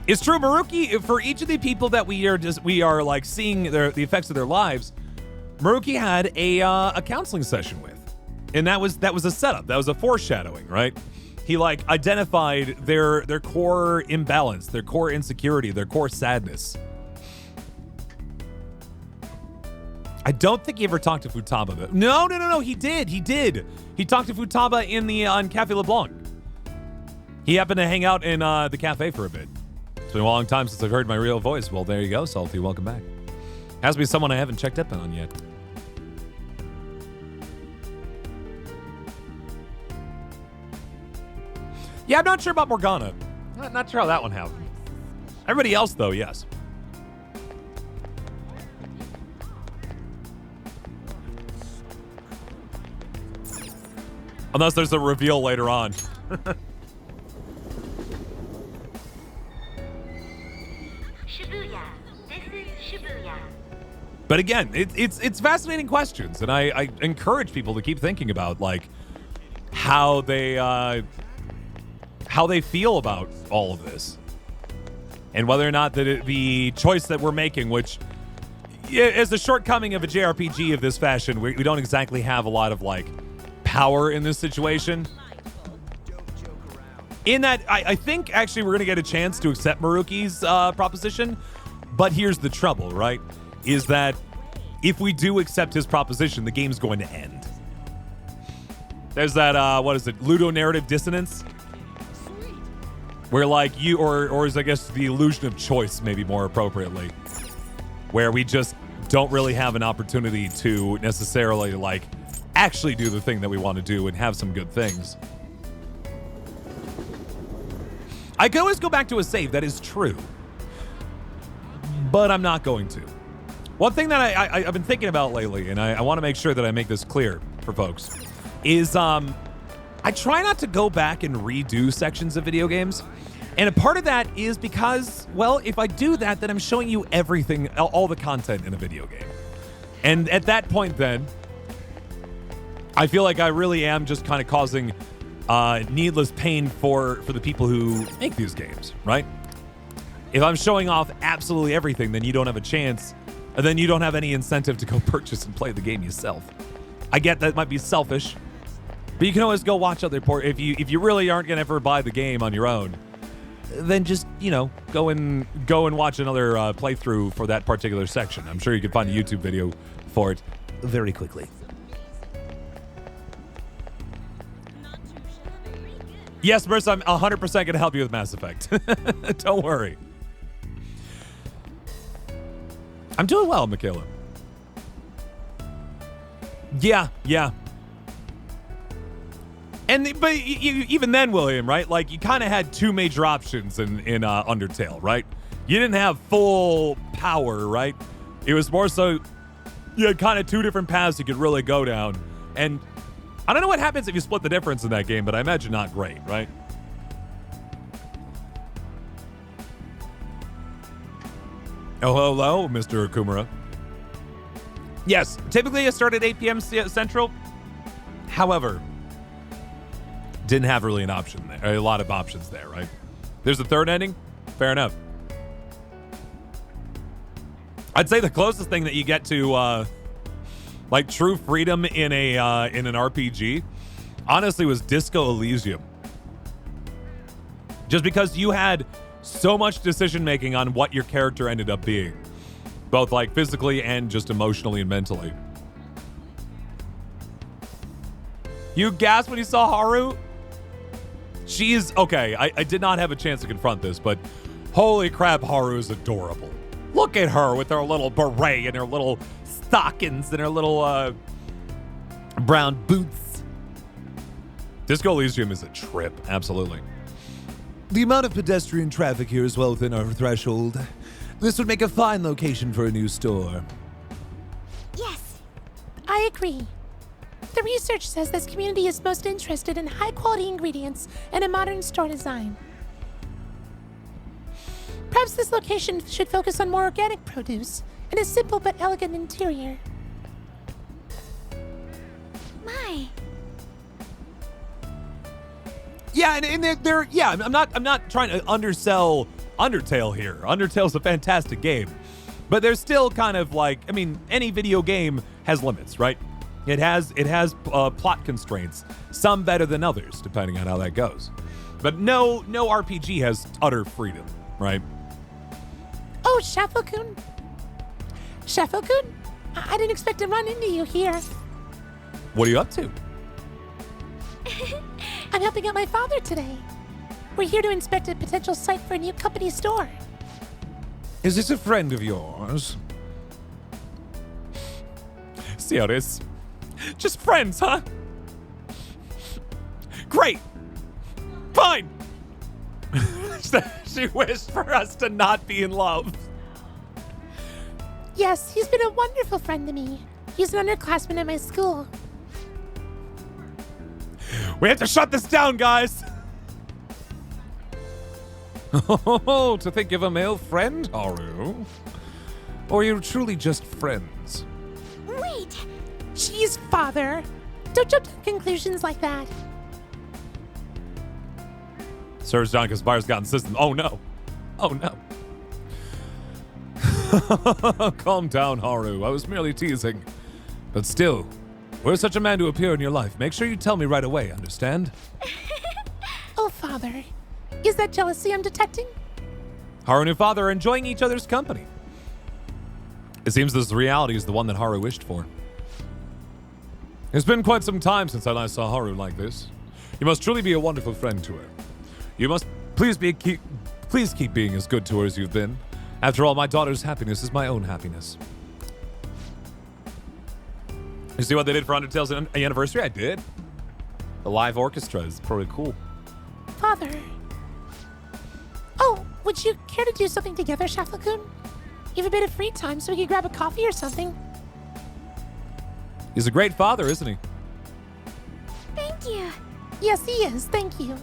It's true, Maruki. For each of the people that we are like seeing the effects of their lives, Maruki had a counseling session with, and that was a setup. That was a foreshadowing, right? He like identified their core imbalance, their core insecurity, their core sadness. I don't think he ever talked to Futaba. Though. No. He did. He talked to Futaba on Cafe LeBlanc. He happened to hang out in the cafe for a bit. It's been a long time since I've heard my real voice. Well, there you go, Salty. Welcome back. Has to be someone I haven't checked up on yet. Yeah, I'm not sure about Morgana. Not sure how that one happened. Everybody else, though, yes. Unless there's a reveal later on. Shibuya. This is Shibuya. But again, it's fascinating questions, and I encourage people to keep thinking about like how they feel about all of this, and whether or not the choice that we're making, which is a shortcoming of a JRPG of this fashion, we don't exactly have a lot of like power in this situation. In that, I think actually we're gonna get a chance to accept Maruki's proposition, but here's the trouble, right? Is that if we do accept his proposition, the game's going to end. There's that, what is it, ludonarrative dissonance? Where like you, or is I guess the illusion of choice maybe more appropriately, where we just don't really have an opportunity to necessarily like actually do the thing that we want to do and have some good things. I could always go back to a save, that is true, but I'm not going to. One thing that I've been thinking about lately, and I want to make sure that I make this clear for folks, is I try not to go back and redo sections of video games. And a part of that is because, well, if I do that, then I'm showing you everything, all the content in a video game. And at that point then, I feel like I really am just kind of causing needless pain for the people who make these games, right? If I'm showing off absolutely everything, then you don't have a chance, and then you don't have any incentive to go purchase and play the game yourself. I get that might be selfish, but you can always go watch other if you really aren't gonna ever buy the game on your own, then just, you know, go and watch another playthrough for that particular section. I'm sure you can find a YouTube video for it very quickly. Yes, Marissa, I'm 100% going to help you with Mass Effect. Don't worry. I'm doing well, Michaela. Yeah. But even then, William, right? Like, you kind of had two major options in Undertale, right? You didn't have full power, right? It was more so you had kind of two different paths you could really go down. And I don't know what happens if you split the difference in that game, but I imagine not great, right? Oh, hello, Mr. Kumara. Yes, typically I start at 8 p.m. Central. However, didn't have really an option there, a lot of options there, right? There's a third ending. Fair enough. I'd say the closest thing that you get to like true freedom in an RPG, honestly, was Disco Elysium. Just because you had so much decision making on what your character ended up being, both like physically and just emotionally and mentally. You gasped when you saw Haru? She's okay. I did not have a chance to confront this, but holy crap, Haru is adorable. Look at her with her little beret and her little stockings and her little brown boots. Disco Elysium is a trip, absolutely. The amount of pedestrian traffic here is well within our threshold. This would make a fine location for a new store. Yes, I agree. The research says this community is most interested in high-quality ingredients and a modern store design. Perhaps this location should focus on more organic produce and a simple but elegant interior. My. Yeah, and they're yeah. I'm not trying to undersell Undertale here. Undertale's a fantastic game, but there's still kind of like, I mean, any video game has limits, right? It has plot constraints, some better than others, depending on how that goes. But no RPG has utter freedom, right? Oh, Shafokun? Shafokun? I didn't expect to run into you here. What are you up to? I'm helping out my father today. We're here to inspect a potential site for a new company store. Is this a friend of yours? Serious? Just friends, huh? Great. Fine. She wished for us to not be in love. Yes, he's been a wonderful friend to me. He's an underclassman at my school. We have to shut this down, guys. Oh, to think of a male friend, Haru? Or are you truly just friends? Wait! Jeez, father. Don't jump to conclusions like that. Sir John Kaspar's gotten system. Oh no. Oh no. Calm down, Haru. I was merely teasing. But still, were such a man to appear in your life, make sure you tell me right away, understand? Oh, father. Is that jealousy I'm detecting? Haru and her father are enjoying each other's company. It seems this reality is the one that Haru wished for. It's been quite some time since I last saw Haru like this. You must truly be a wonderful friend to her. You must please keep being as good to her as you've been. After all, my daughter's happiness is my own happiness. You see what they did for Undertale's anniversary? I did. The live orchestra is pretty cool. Father. Oh, would you care to do something together, Shafokun? You have a bit of free time so we could grab a coffee or something. He's a great father, isn't he? Thank you. Yes, he is, thank you.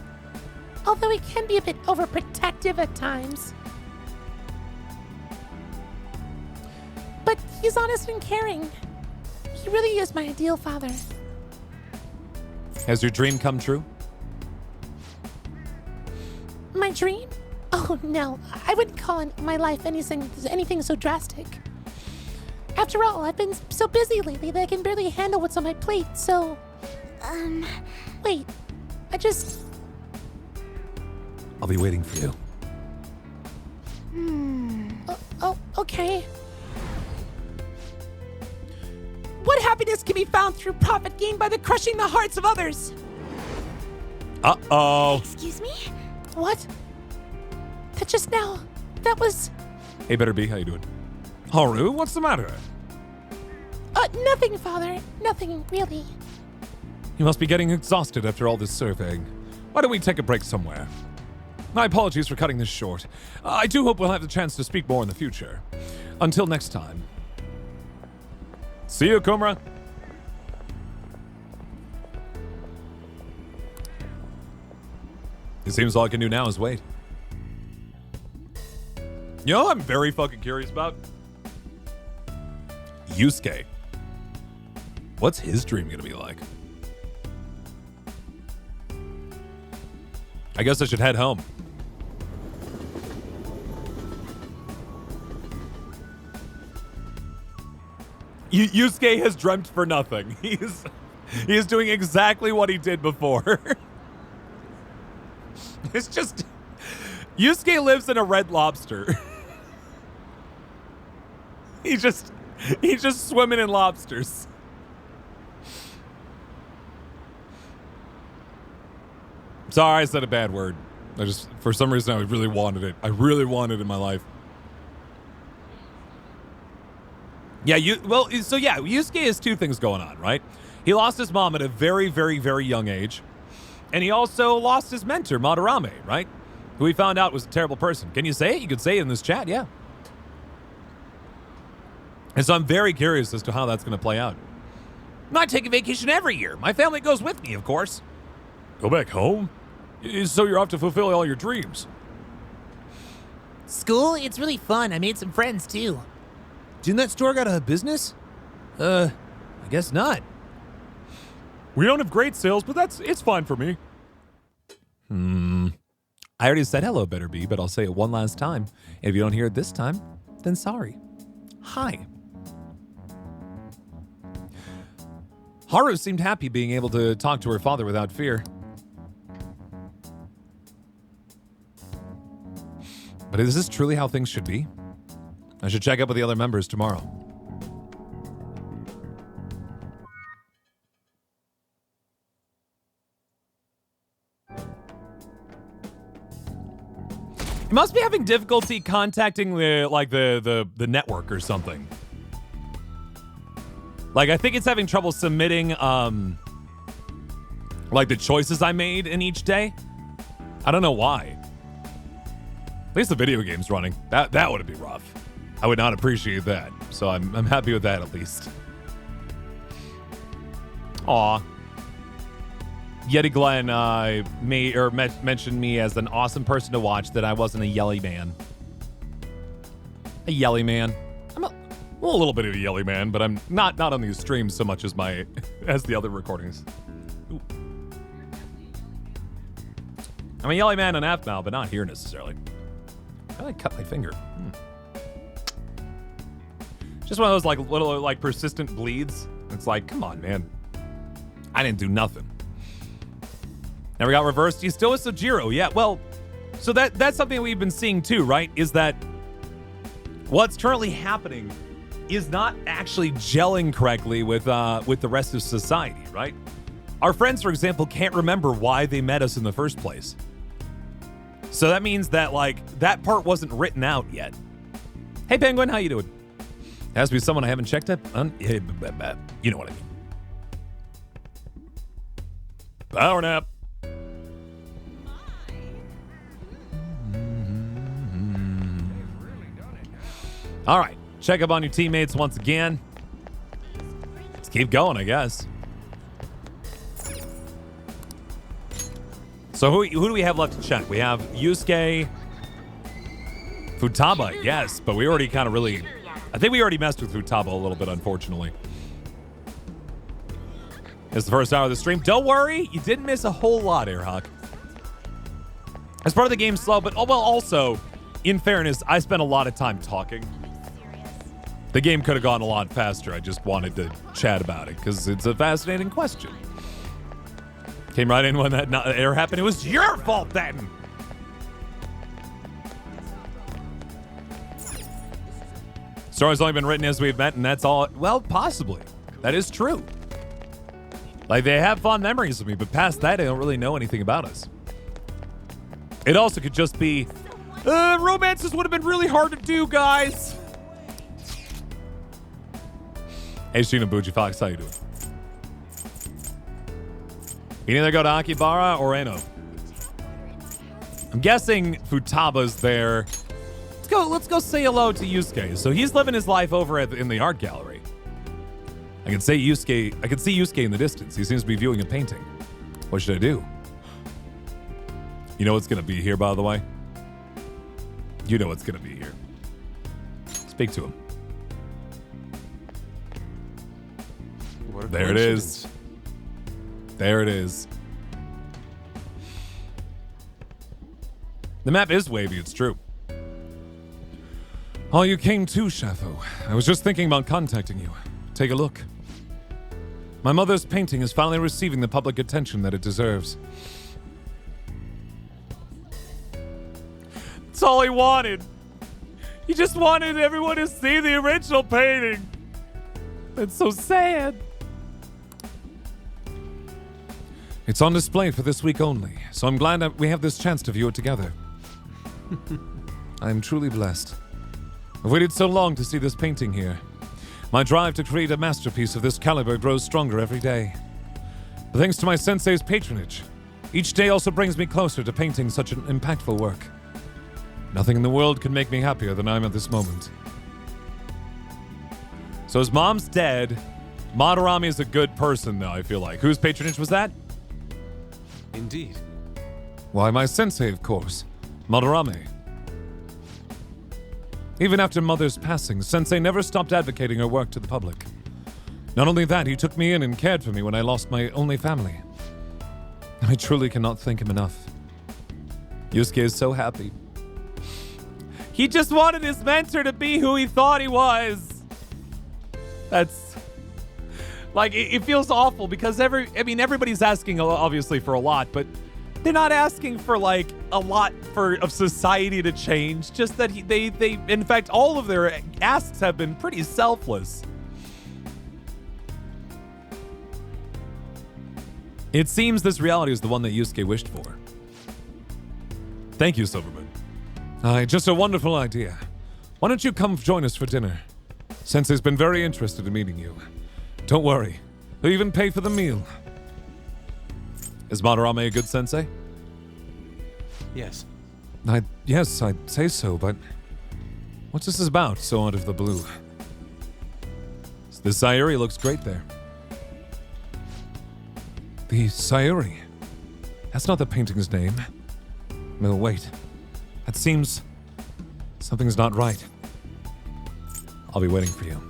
Although he can be a bit overprotective at times. But he's honest and caring. He really is my ideal father. Has your dream come true? My dream? Oh no, I I wouldn't call my life anything so drastic. After all, I've been so busy lately that I can barely handle what's on my plate, so... Wait, I'll be waiting for you. Oh, okay. What happiness can be found through profit gained by the crushing the hearts of others? Uh-oh. Excuse me? What? That was... Hey, Better B, how you doing? Haru, what's the matter? Nothing, Father. Nothing, really. You must be getting exhausted after all this surveying. Why don't we take a break somewhere? My apologies for cutting this short. I do hope we'll have the chance to speak more in the future. Until next time. See you, Kumra. It seems all I can do now is wait. You know what I'm very fucking curious about? Yusuke. What's his dream gonna be like? I guess I should head home. Yusuke has dreamt for nothing. He is doing exactly what he did before. It's just... Yusuke lives in a Red Lobster. He's just swimming in lobsters. Sorry, I said a bad word. For some reason, I really wanted it. I really wanted it in my life. Yeah, Yusuke has two things going on, right? He lost his mom at a very, very, very young age. And he also lost his mentor, Madarame, right? Who he found out was a terrible person. Can you say it? You could say it in this chat, yeah. And so I'm very curious as to how that's going to play out. I take a vacation every year. My family goes with me, of course. Go back home? So you're off to fulfill all your dreams. School, it's really fun. I made some friends, too. Didn't that store got a business? I guess not. We don't have great sales, but it's fine for me. I already said hello, Better B, but I'll say it one last time. If you don't hear it this time, then sorry. Hi. Haru seemed happy being able to talk to her father without fear. But is this truly how things should be? I should check up with the other members tomorrow. You must be having difficulty contacting the network or something. Like, I think it's having trouble submitting like the choices I made in each day. I don't know why. At least the video game's running. That would be rough. I would not appreciate that. So I'm happy with that at least. Aw. Yeti Glenn mentioned me as an awesome person to watch, that I wasn't a yelly man. A yelly man. I'm a little bit of a yelly man, but I'm not on these streams so much as as the other recordings. Ooh. I'm a yelly man on FMAL, but not here necessarily. I cut my finger. Just one of those little persistent bleeds. It's like, come on, man. I didn't do nothing. Never got reversed. He's still with Sojiro. Yeah, well, so that's something we've been seeing too, right? Is that what's currently happening is not actually gelling correctly with the rest of society, right? Our friends, for example, can't remember why they met us in the first place. So that means that that part wasn't written out yet. Hey, Penguin, how you doing? Has to be someone I haven't checked up on. You know what I mean. Power nap. All right, check up on your teammates once again. Let's keep going, I guess. So who do we have left to check? We have Yusuke, Futaba, yes, but we already kind of I think we already messed with Futaba a little bit, unfortunately. It's the first hour of the stream. Don't worry, you didn't miss a whole lot, Airhawk. As part of the game's slow, but also, in fairness, I spent a lot of time talking. The game could have gone a lot faster. I just wanted to chat about it because it's a fascinating question. Came right in when that error happened. It was your fault then. Story's only been written as we've met, and that's all. Well, possibly. That is true. Like, they have fond memories of me, but past that, they don't really know anything about us. It also could just be, romances would have been really hard to do, guys. Hey, Sheena Bougie Fox, how you doing? You can either go to Akibara or Eno. I'm guessing Futaba's there. Let's go say hello to Yusuke. So he's living his life over in the art gallery. I can see Yusuke in the distance. He seems to be viewing a painting. What should I do? You know what's gonna be here, by the way? You know what's gonna be here. Speak to him. What a There it is. There it is. The map is wavy, it's true. Oh, you came too, Shafo. I was just thinking about contacting you. Take a look. My mother's painting is finally receiving the public attention that it deserves. That's all he wanted. He just wanted everyone to see the original painting. It's so sad. It's on display for this week only, so I'm glad that we have this chance to view it together. I am truly blessed. I've waited so long to see this painting here. My drive to create a masterpiece of this caliber grows stronger every day. But thanks to my sensei's patronage, each day also brings me closer to painting such an impactful work. Nothing in the world can make me happier than I am at this moment. So his mom's dead. Madarame is a good person, though, I feel like. Whose patronage was that? Indeed. Why, my sensei, of course. Madarame. Even after Mother's passing, Sensei never stopped advocating her work to the public. Not only that, he took me in and cared for me when I lost my only family. I truly cannot thank him enough. Yusuke is so happy. He just wanted his mentor to be who he thought he was. That's... Like, it feels awful because everybody's asking, obviously, for a lot, but they're not asking for, like, a lot of society to change. Just that they, in fact, all of their asks have been pretty selfless. It seems this reality is the one that Yusuke wished for. Thank you, Silverman. Just a wonderful idea. Why don't you come join us for dinner? Sensei's been very interested in meeting you. Don't worry. They'll even pay for the meal. Is Madarame a good sensei? Yes. Yes, I'd say so, but what's this about so out of the blue? The Sayuri looks great there. The Sayuri? That's not the painting's name. No, wait. That seems... something's not right. I'll be waiting for you.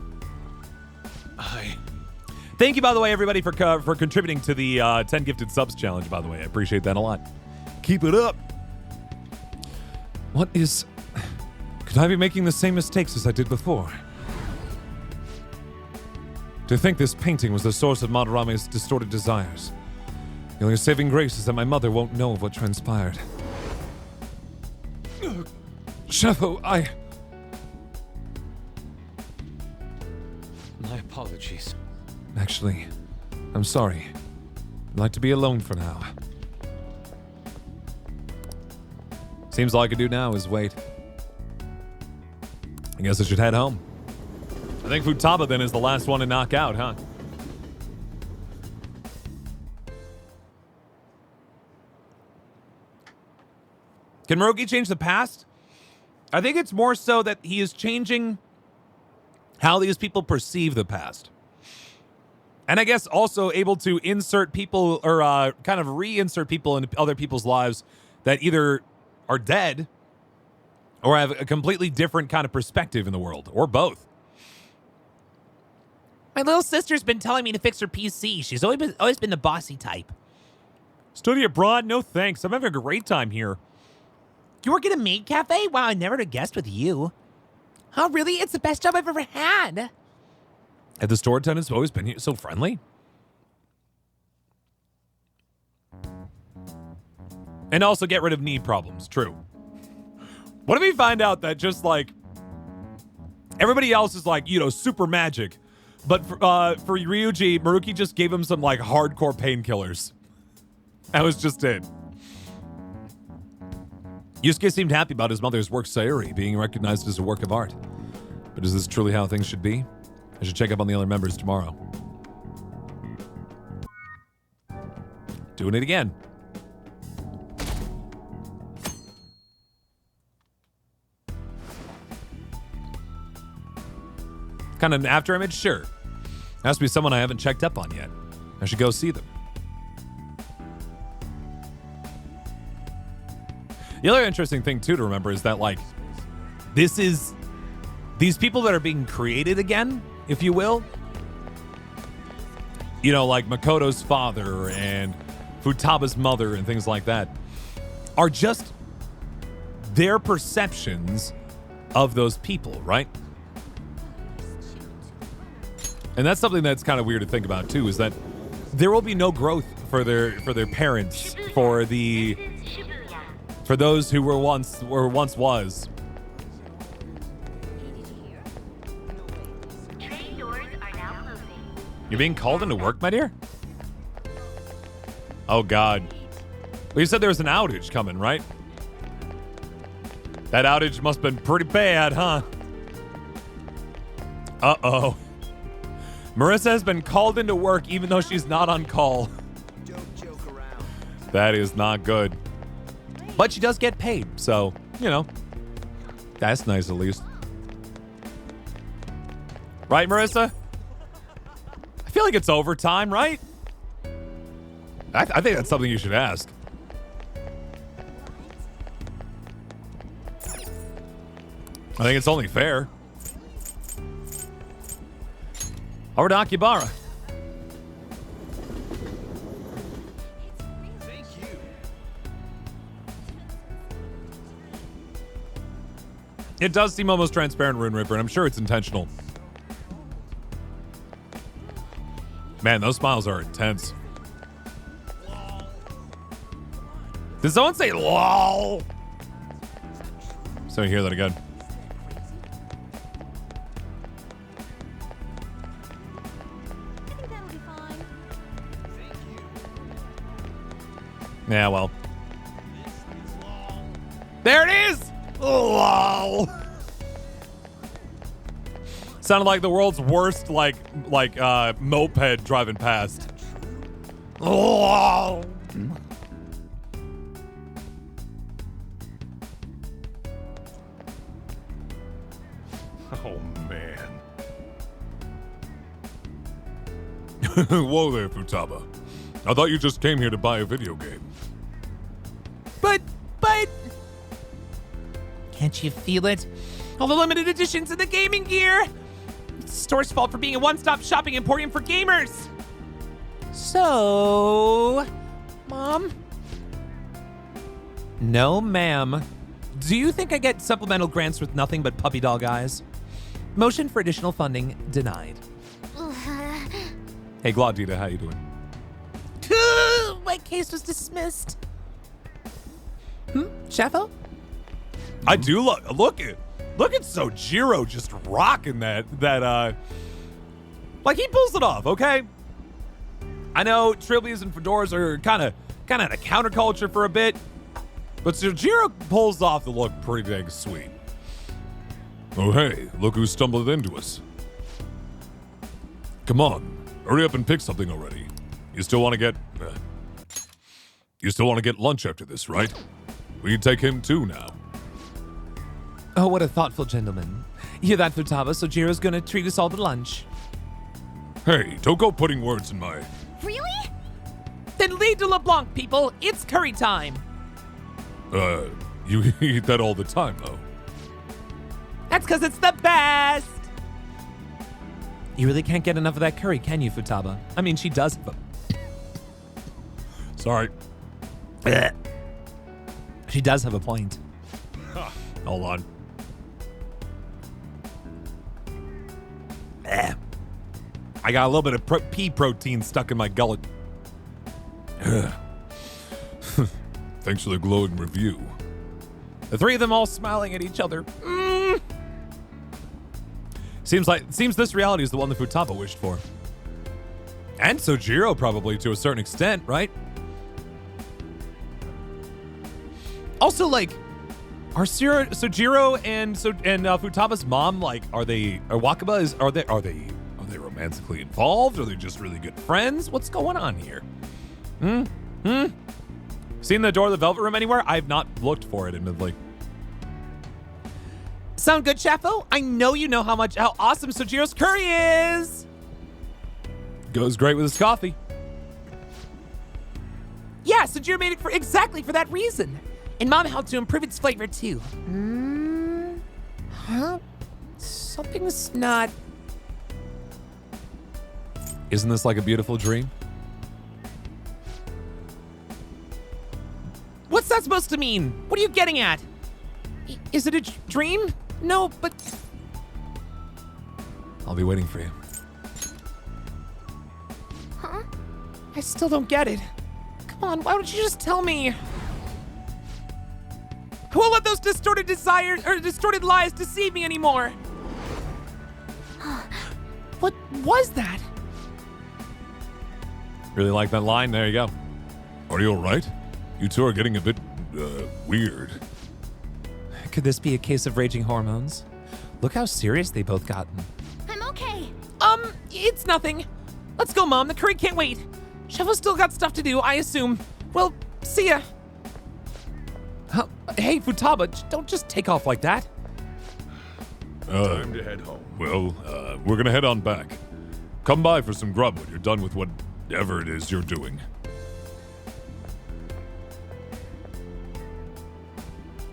Thank you, by the way, everybody, for contributing to the 10 Gifted Subs challenge, by the way. I appreciate that a lot. Keep it up. What is... Could I be making the same mistakes as I did before? To think this painting was the source of Madarame's distorted desires. The only saving grace is that my mother won't know of what transpired. Shafo, My apologies. Actually, I'm sorry. I'd like to be alone for now. Seems all I can do now is wait. I guess I should head home. I think Futaba then is the last one to knock out, huh? Can Morogi change the past? I think it's more so that he is changing how these people perceive the past. And I guess also able to insert people or kind of reinsert people into other people's lives that either are dead or have a completely different kind of perspective in the world, or both. My little sister's been telling me to fix her PC. She's always been the bossy type. Study abroad? No thanks. I'm having a great time here. You work at a maid cafe? Wow, I never would have guessed with you. Oh, really? It's the best job I've ever had. Have the store attendants always been so friendly? And also get rid of knee problems. True. What if we find out that just like everybody else is like, super magic, but for Ryuji, Maruki just gave him some like hardcore painkillers. That was just it. Yusuke seemed happy about his mother's work, Sayuri, being recognized as a work of art. But is this truly how things should be? I should check up on the other members tomorrow. Doing it again. Kind of an after image? Sure. Has to be someone I haven't checked up on yet. I should go see them. The other interesting thing, too, to remember is that, like, these people that are being created again, if you will, like Makoto's father and Futaba's mother and things like that, are just their perceptions of those people, right? And that's something that's kind of weird to think about too, is that there will be no growth for their parents, for those who were once was. You're being called into work, my dear? Oh God. Well, you said there was an outage coming, right? That outage must have been pretty bad, huh? Uh-oh. Marissa has been called into work even though she's not on call. Don't joke around. That is not good. But she does get paid, so, that's nice at least. Right, Marissa? I feel like it's overtime, right? I think that's something you should ask. I think it's only fair. Over to Akibara. Thank you. It does seem almost transparent, Rune Ripper, and I'm sure it's intentional. Man, those smiles are intense. Did someone say LOL? So you hear that again. Yeah, well. There it is! LOL. Sounded like the world's worst, moped driving past. LOL. Oh, man. Whoa there, Futaba. I thought you just came here to buy a video game. But... Can't you feel it? All the limited editions of the gaming gear! It's the store's fault for being a one-stop shopping emporium for gamers! So... Mom? No, ma'am. Do you think I get supplemental grants with nothing but puppy dog eyes? Motion for additional funding denied. Hey, Glaudita, how you doing? My case was dismissed. Sheffo? I do look at Sojiro just rocking that like he pulls it off, okay? I know trilbies and fedoras are kind of in a counterculture for a bit, but Sojiro pulls off the look pretty dang sweet. Oh, hey, look who stumbled into us. Come on, hurry up and pick something already. You still want to get lunch after this, right? We can take him too now. Oh, what a thoughtful gentleman. You hear that, Futaba? Sojiro's gonna treat us all to lunch. Hey, don't go putting words in my... Really? Then lead to LeBlanc, people. It's curry time. You eat that all the time, though. That's because it's the best. You really can't get enough of that curry, can you, Futaba? I mean, she does, but... Sorry. She does have a point. Hold on. I got a little bit of pea protein stuck in my gullet. Thanks for the glowing review. The three of them all smiling at each other. Seems this reality is the one that Futaba wished for. And Sojiro probably to a certain extent, right? Also, like, are Sojiro and Futaba's mom, like, are they romantically involved? Are they just really good friends? What's going on here? Seen the door of the Velvet Room anywhere? I've not looked for it, admittedly. Sound good, Chaffo? I know you know how awesome Sojiro's curry is. Goes great with his coffee. Yeah, Sojiro made it exactly for that reason. And Mom helped to improve its flavor too. Huh? Something's not... Isn't this like a beautiful dream? What's that supposed to mean? What are you getting at? Is it a dream? No, but... I'll be waiting for you. Huh? I still don't get it. Come on, why don't you just tell me? I won't let those distorted desires or distorted lies deceive me anymore. What was that? Really like that line. There you go. Are you all right? You two are getting a bit weird. Could this be a case of raging hormones? Look how serious they both gotten. I'm okay. It's nothing. Let's go, Mom. The curry can't wait. Shovel's still got stuff to do, I assume. Well, see ya. Hey, Futaba, don't just take off like that. Time to head home. Well, we're gonna head on back. Come by for some grub when you're done with whatever it is you're doing.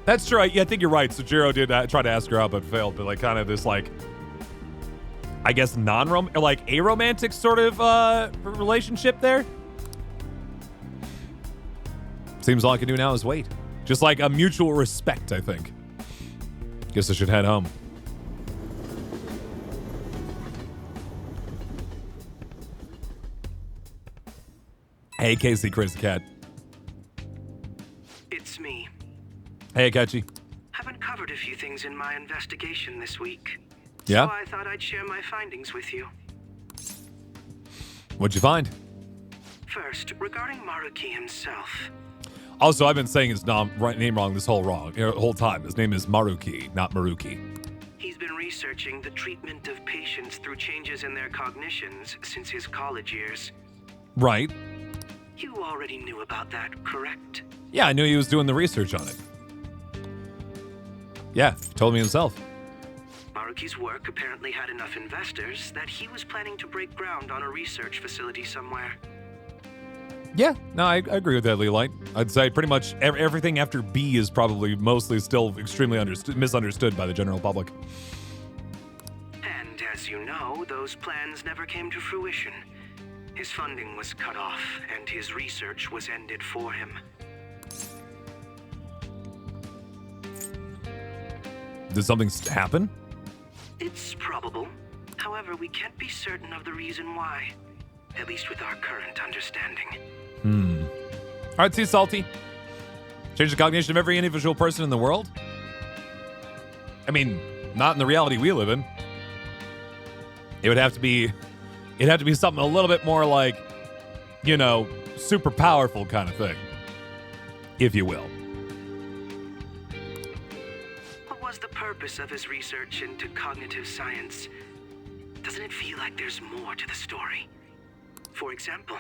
That's true. I think you're right. Sojiro did try to ask her out, but failed. But like, kind of this like, I guess aromantic sort of relationship there. Seems all I can do now is wait. Just like a mutual respect, I think. Guess I should head home. Hey, Casey, Chris the Cat. It's me. Hey, Akechi. I've uncovered a few things in my investigation this week. Yeah? So I thought I'd share my findings with you. What'd you find? First, regarding Maruki himself. Also, I've been saying his name wrong this whole time. His name is Maruki, not Maruki. He's been researching the treatment of patients through changes in their cognitions since his college years. Right. You already knew about that, correct? Yeah, I knew he was doing the research on it. Yeah, he told me himself. Maruki's work apparently had enough investors that he was planning to break ground on a research facility somewhere. Yeah, no, I agree with that, Leelite. I'd say pretty much everything after B is probably mostly still extremely misunderstood by the general public. And as you know, those plans never came to fruition. His funding was cut off, and his research was ended for him. Did something happen? It's probable. However, we can't be certain of the reason why. At least with our current understanding. All right, see, Salty. Change the cognition of every individual person in the world? I mean, not in the reality we live in. It'd have to be something a little bit more like, you know, super powerful kind of thing, if you will. What was the purpose of his research into cognitive science? Doesn't it feel like there's more to the story? For example,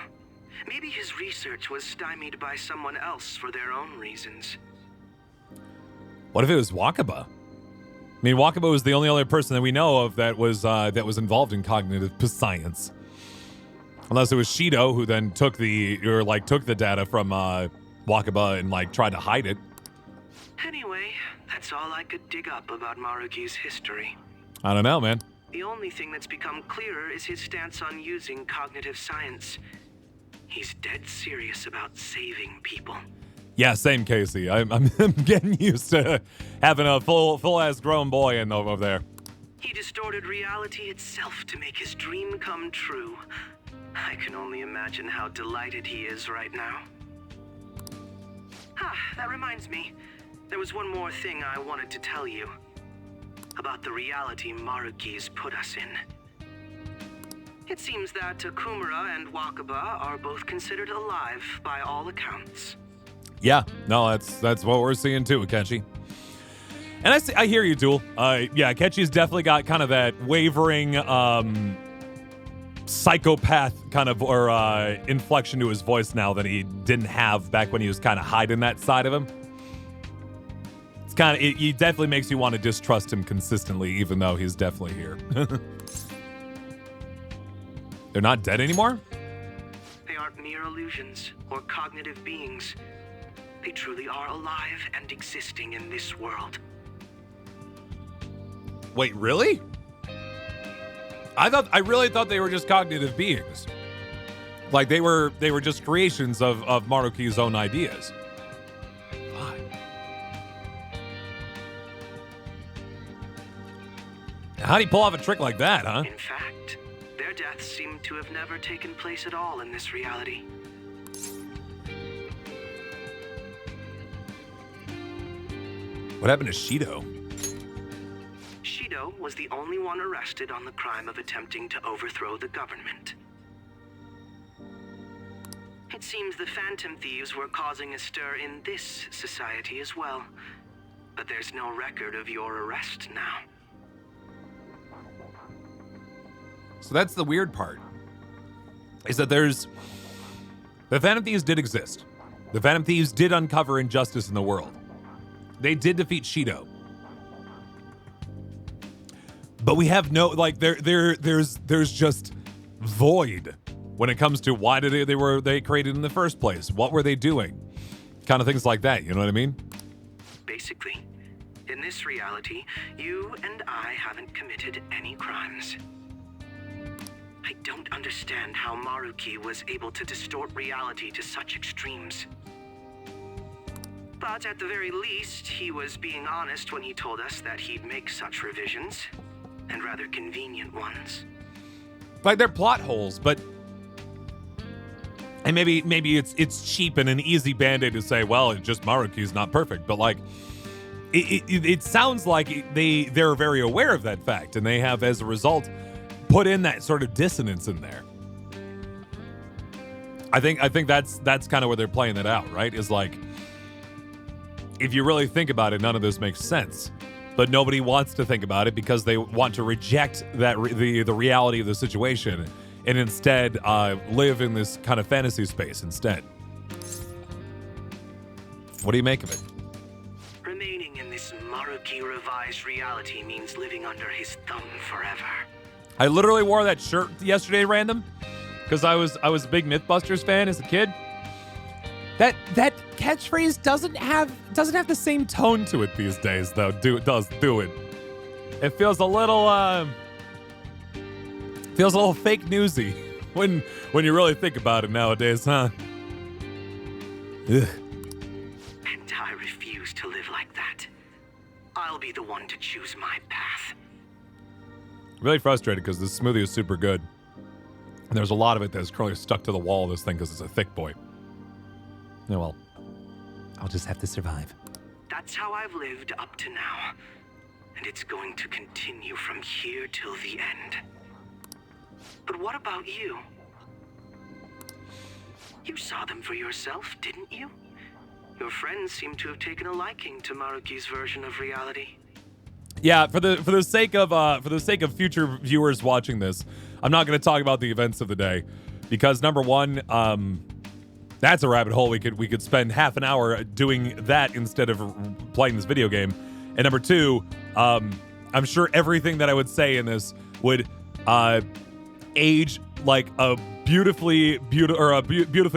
maybe his research was stymied by someone else for their own reasons. What if it was Wakaba? I mean, Wakaba was the only other person that we know of that was involved in cognitive science. Unless it was Shido, who then took the data from Wakaba and tried to hide it. Anyway, that's all I could dig up about Maruki's history. I don't know, man. The only thing that's become clearer is his stance on using cognitive science. He's dead serious about saving people. Yeah, same Casey. I'm getting used to having a full-ass grown boy in over there. He distorted reality itself to make his dream come true. I can only imagine how delighted he is right now. That reminds me. There was one more thing I wanted to tell you. About the reality Maruki's put us in. It seems that Kumara and Wakaba are both considered alive by all accounts. Yeah, no, that's what we're seeing too, Akechi. And I hear you, Duel. Yeah, Akechi's definitely got kind of that wavering psychopath kind of or inflection to his voice now that he didn't have back when he was kind of hiding that side of him. It's kind of it definitely makes you want to distrust him consistently, even though he's definitely here. They're not dead anymore? They aren't mere illusions or cognitive beings. They truly are alive and existing in this world. Wait, really? I really thought they were just cognitive beings. Like they were just creations of Maruki's own ideas. Why? How do you pull off a trick like that, huh? In fact, their deaths seem to have never taken place at all in this reality. What happened to Shido? Shido was the only one arrested on the crime of attempting to overthrow the government. It seems the Phantom Thieves were causing a stir in this society as well. But there's no record of your arrest now. So that's the weird part. Is that the Phantom Thieves did exist. The Phantom Thieves did uncover injustice in the world. They did defeat Shido. But we have no, like, there's just void when it comes to why did they created in the first place? What were they doing? Kind of things like that, you know what I mean? Basically, in this reality, you and I haven't committed any crimes. I don't understand how Maruki was able to distort reality to such extremes. But at the very least, he was being honest when he told us that he'd make such revisions, and rather convenient ones. Like they're plot holes, but and maybe it's cheap and an easy band-aid to say, well, it's just Maruki's not perfect, but like it sounds like they're very aware of that fact, and they have as a result put in that sort of dissonance in there. I think that's kind of where they're playing that out, right? Is like, if you really think about it, none of this makes sense. But nobody wants to think about it because they want to reject that the reality of the situation and instead live in this kind of fantasy space instead. What do you make of it? Remaining in this Maruki revised reality means living under his thumb forever. I literally wore that shirt yesterday, random, because I was a big Mythbusters fan as a kid. That catchphrase doesn't have the same tone to it these days, though. Do it. It feels a little fake newsy when you really think about it nowadays, huh? Ugh. And I refuse to live like that. I'll be the one to choose my path. Really frustrated because this smoothie is super good. And there's a lot of it that's currently stuck to the wall of this thing because it's a thick boy. Oh well. I'll just have to survive. That's how I've lived up to now. And it's going to continue from here till the end. But what about you? You saw them for yourself, didn't you? Your friends seem to have taken a liking to Maruki's version of reality. Yeah, for the sake of future viewers watching this, I'm not going to talk about the events of the day because number one, that's a rabbit hole we could spend half an hour doing that instead of playing this video game. And number two, I'm sure everything that I would say in this would age like a beautifully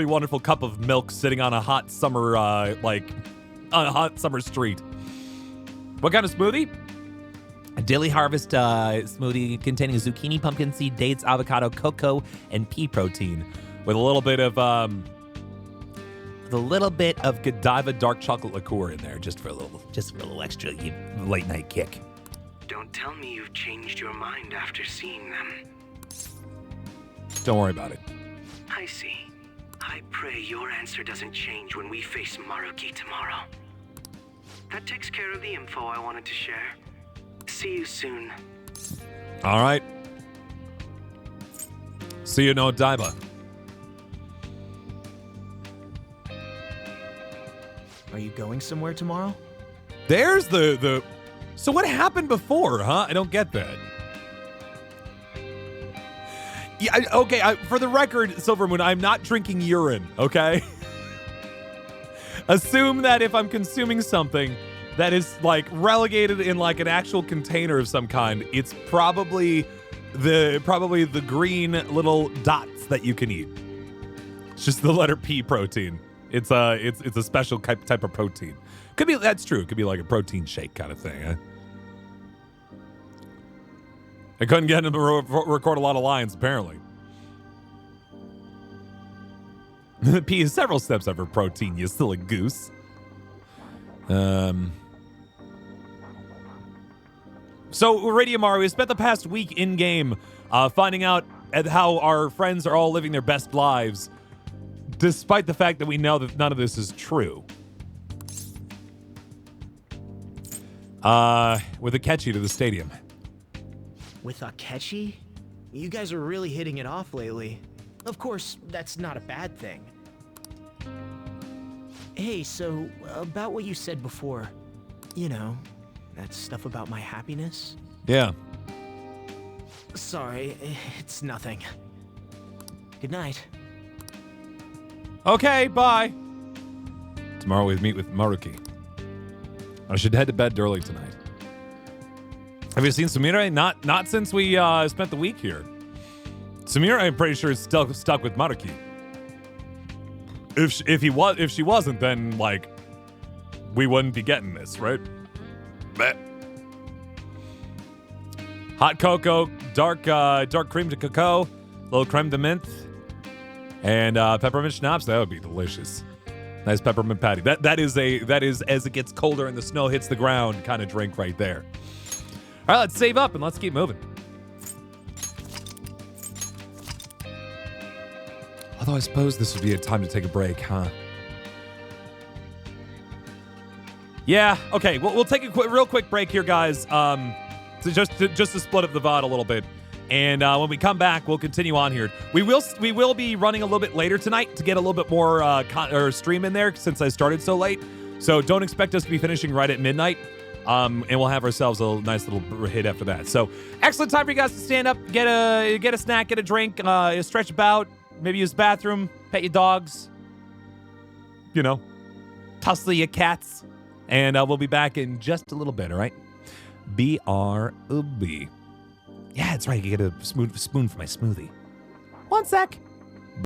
wonderful cup of milk sitting on a hot summer street. What kind of smoothie? A daily harvest smoothie containing zucchini, pumpkin seed, dates, avocado, cocoa, and pea protein, With a little bit of with a little bit of Godiva dark chocolate liqueur in there, just for a little extra late night kick. Don't tell me you've changed your mind after seeing them. Don't worry about it. I see. I pray your answer doesn't change when we face Maruki tomorrow. That takes care of the info I wanted to share. See you soon. All right. See you, no Odaiba. Are you going somewhere tomorrow? There's the. So what happened before, huh? I don't get that. Yeah, okay, for the record, Silvermoon, I'm not drinking urine, okay? Assume that if I'm consuming something that is like relegated in like an actual container of some kind, it's probably the green little dots that you can eat. It's just the letter P protein. It's a special type of protein. Could be, that's true. It could be like a protein shake kind of thing. Huh? I couldn't get him to record a lot of lines, apparently. P is several steps over protein, you silly goose. So, Radiomaru, we spent the past week in-game finding out how our friends are all living their best lives, despite the fact that we know that none of this is true. With Akechi to the stadium. With Akechi? You guys are really hitting it off lately. Of course, that's not a bad thing. Hey, so, about what you said before. You know, that stuff about my happiness? Yeah. Sorry, it's nothing. Good night. Okay, bye. Tomorrow we meet with Maruki. I should head to bed early tonight. Have you seen Sumire? Not since we spent the week here. Sumire, I'm pretty sure, is still stuck with Maruki. If she wasn't, then like we wouldn't be getting this, right? Bleh. Hot cocoa, dark cream de cocoa, little creme de menthe, and peppermint schnapps. That would be delicious. Nice peppermint patty. That is as it gets colder and the snow hits the ground kind of drink right there. All right, let's save up and let's keep moving. Although I suppose this would be a time to take a break, huh? Yeah. Okay. We'll take a real quick break here, guys. So just to split up the VOD a little bit, and when we come back, we'll continue on here. We will be running a little bit later tonight to get a little bit more stream in there since I started so late. So don't expect us to be finishing right at midnight. And we'll have ourselves a nice little hit after that. So excellent time for you guys to stand up, get a snack, get a drink, stretch about, maybe use the bathroom, pet your dogs, tussle your cats, and we'll be back in just a little bit. All right, BRB. Yeah, that's right. You get a spoon for my smoothie. 1 sec.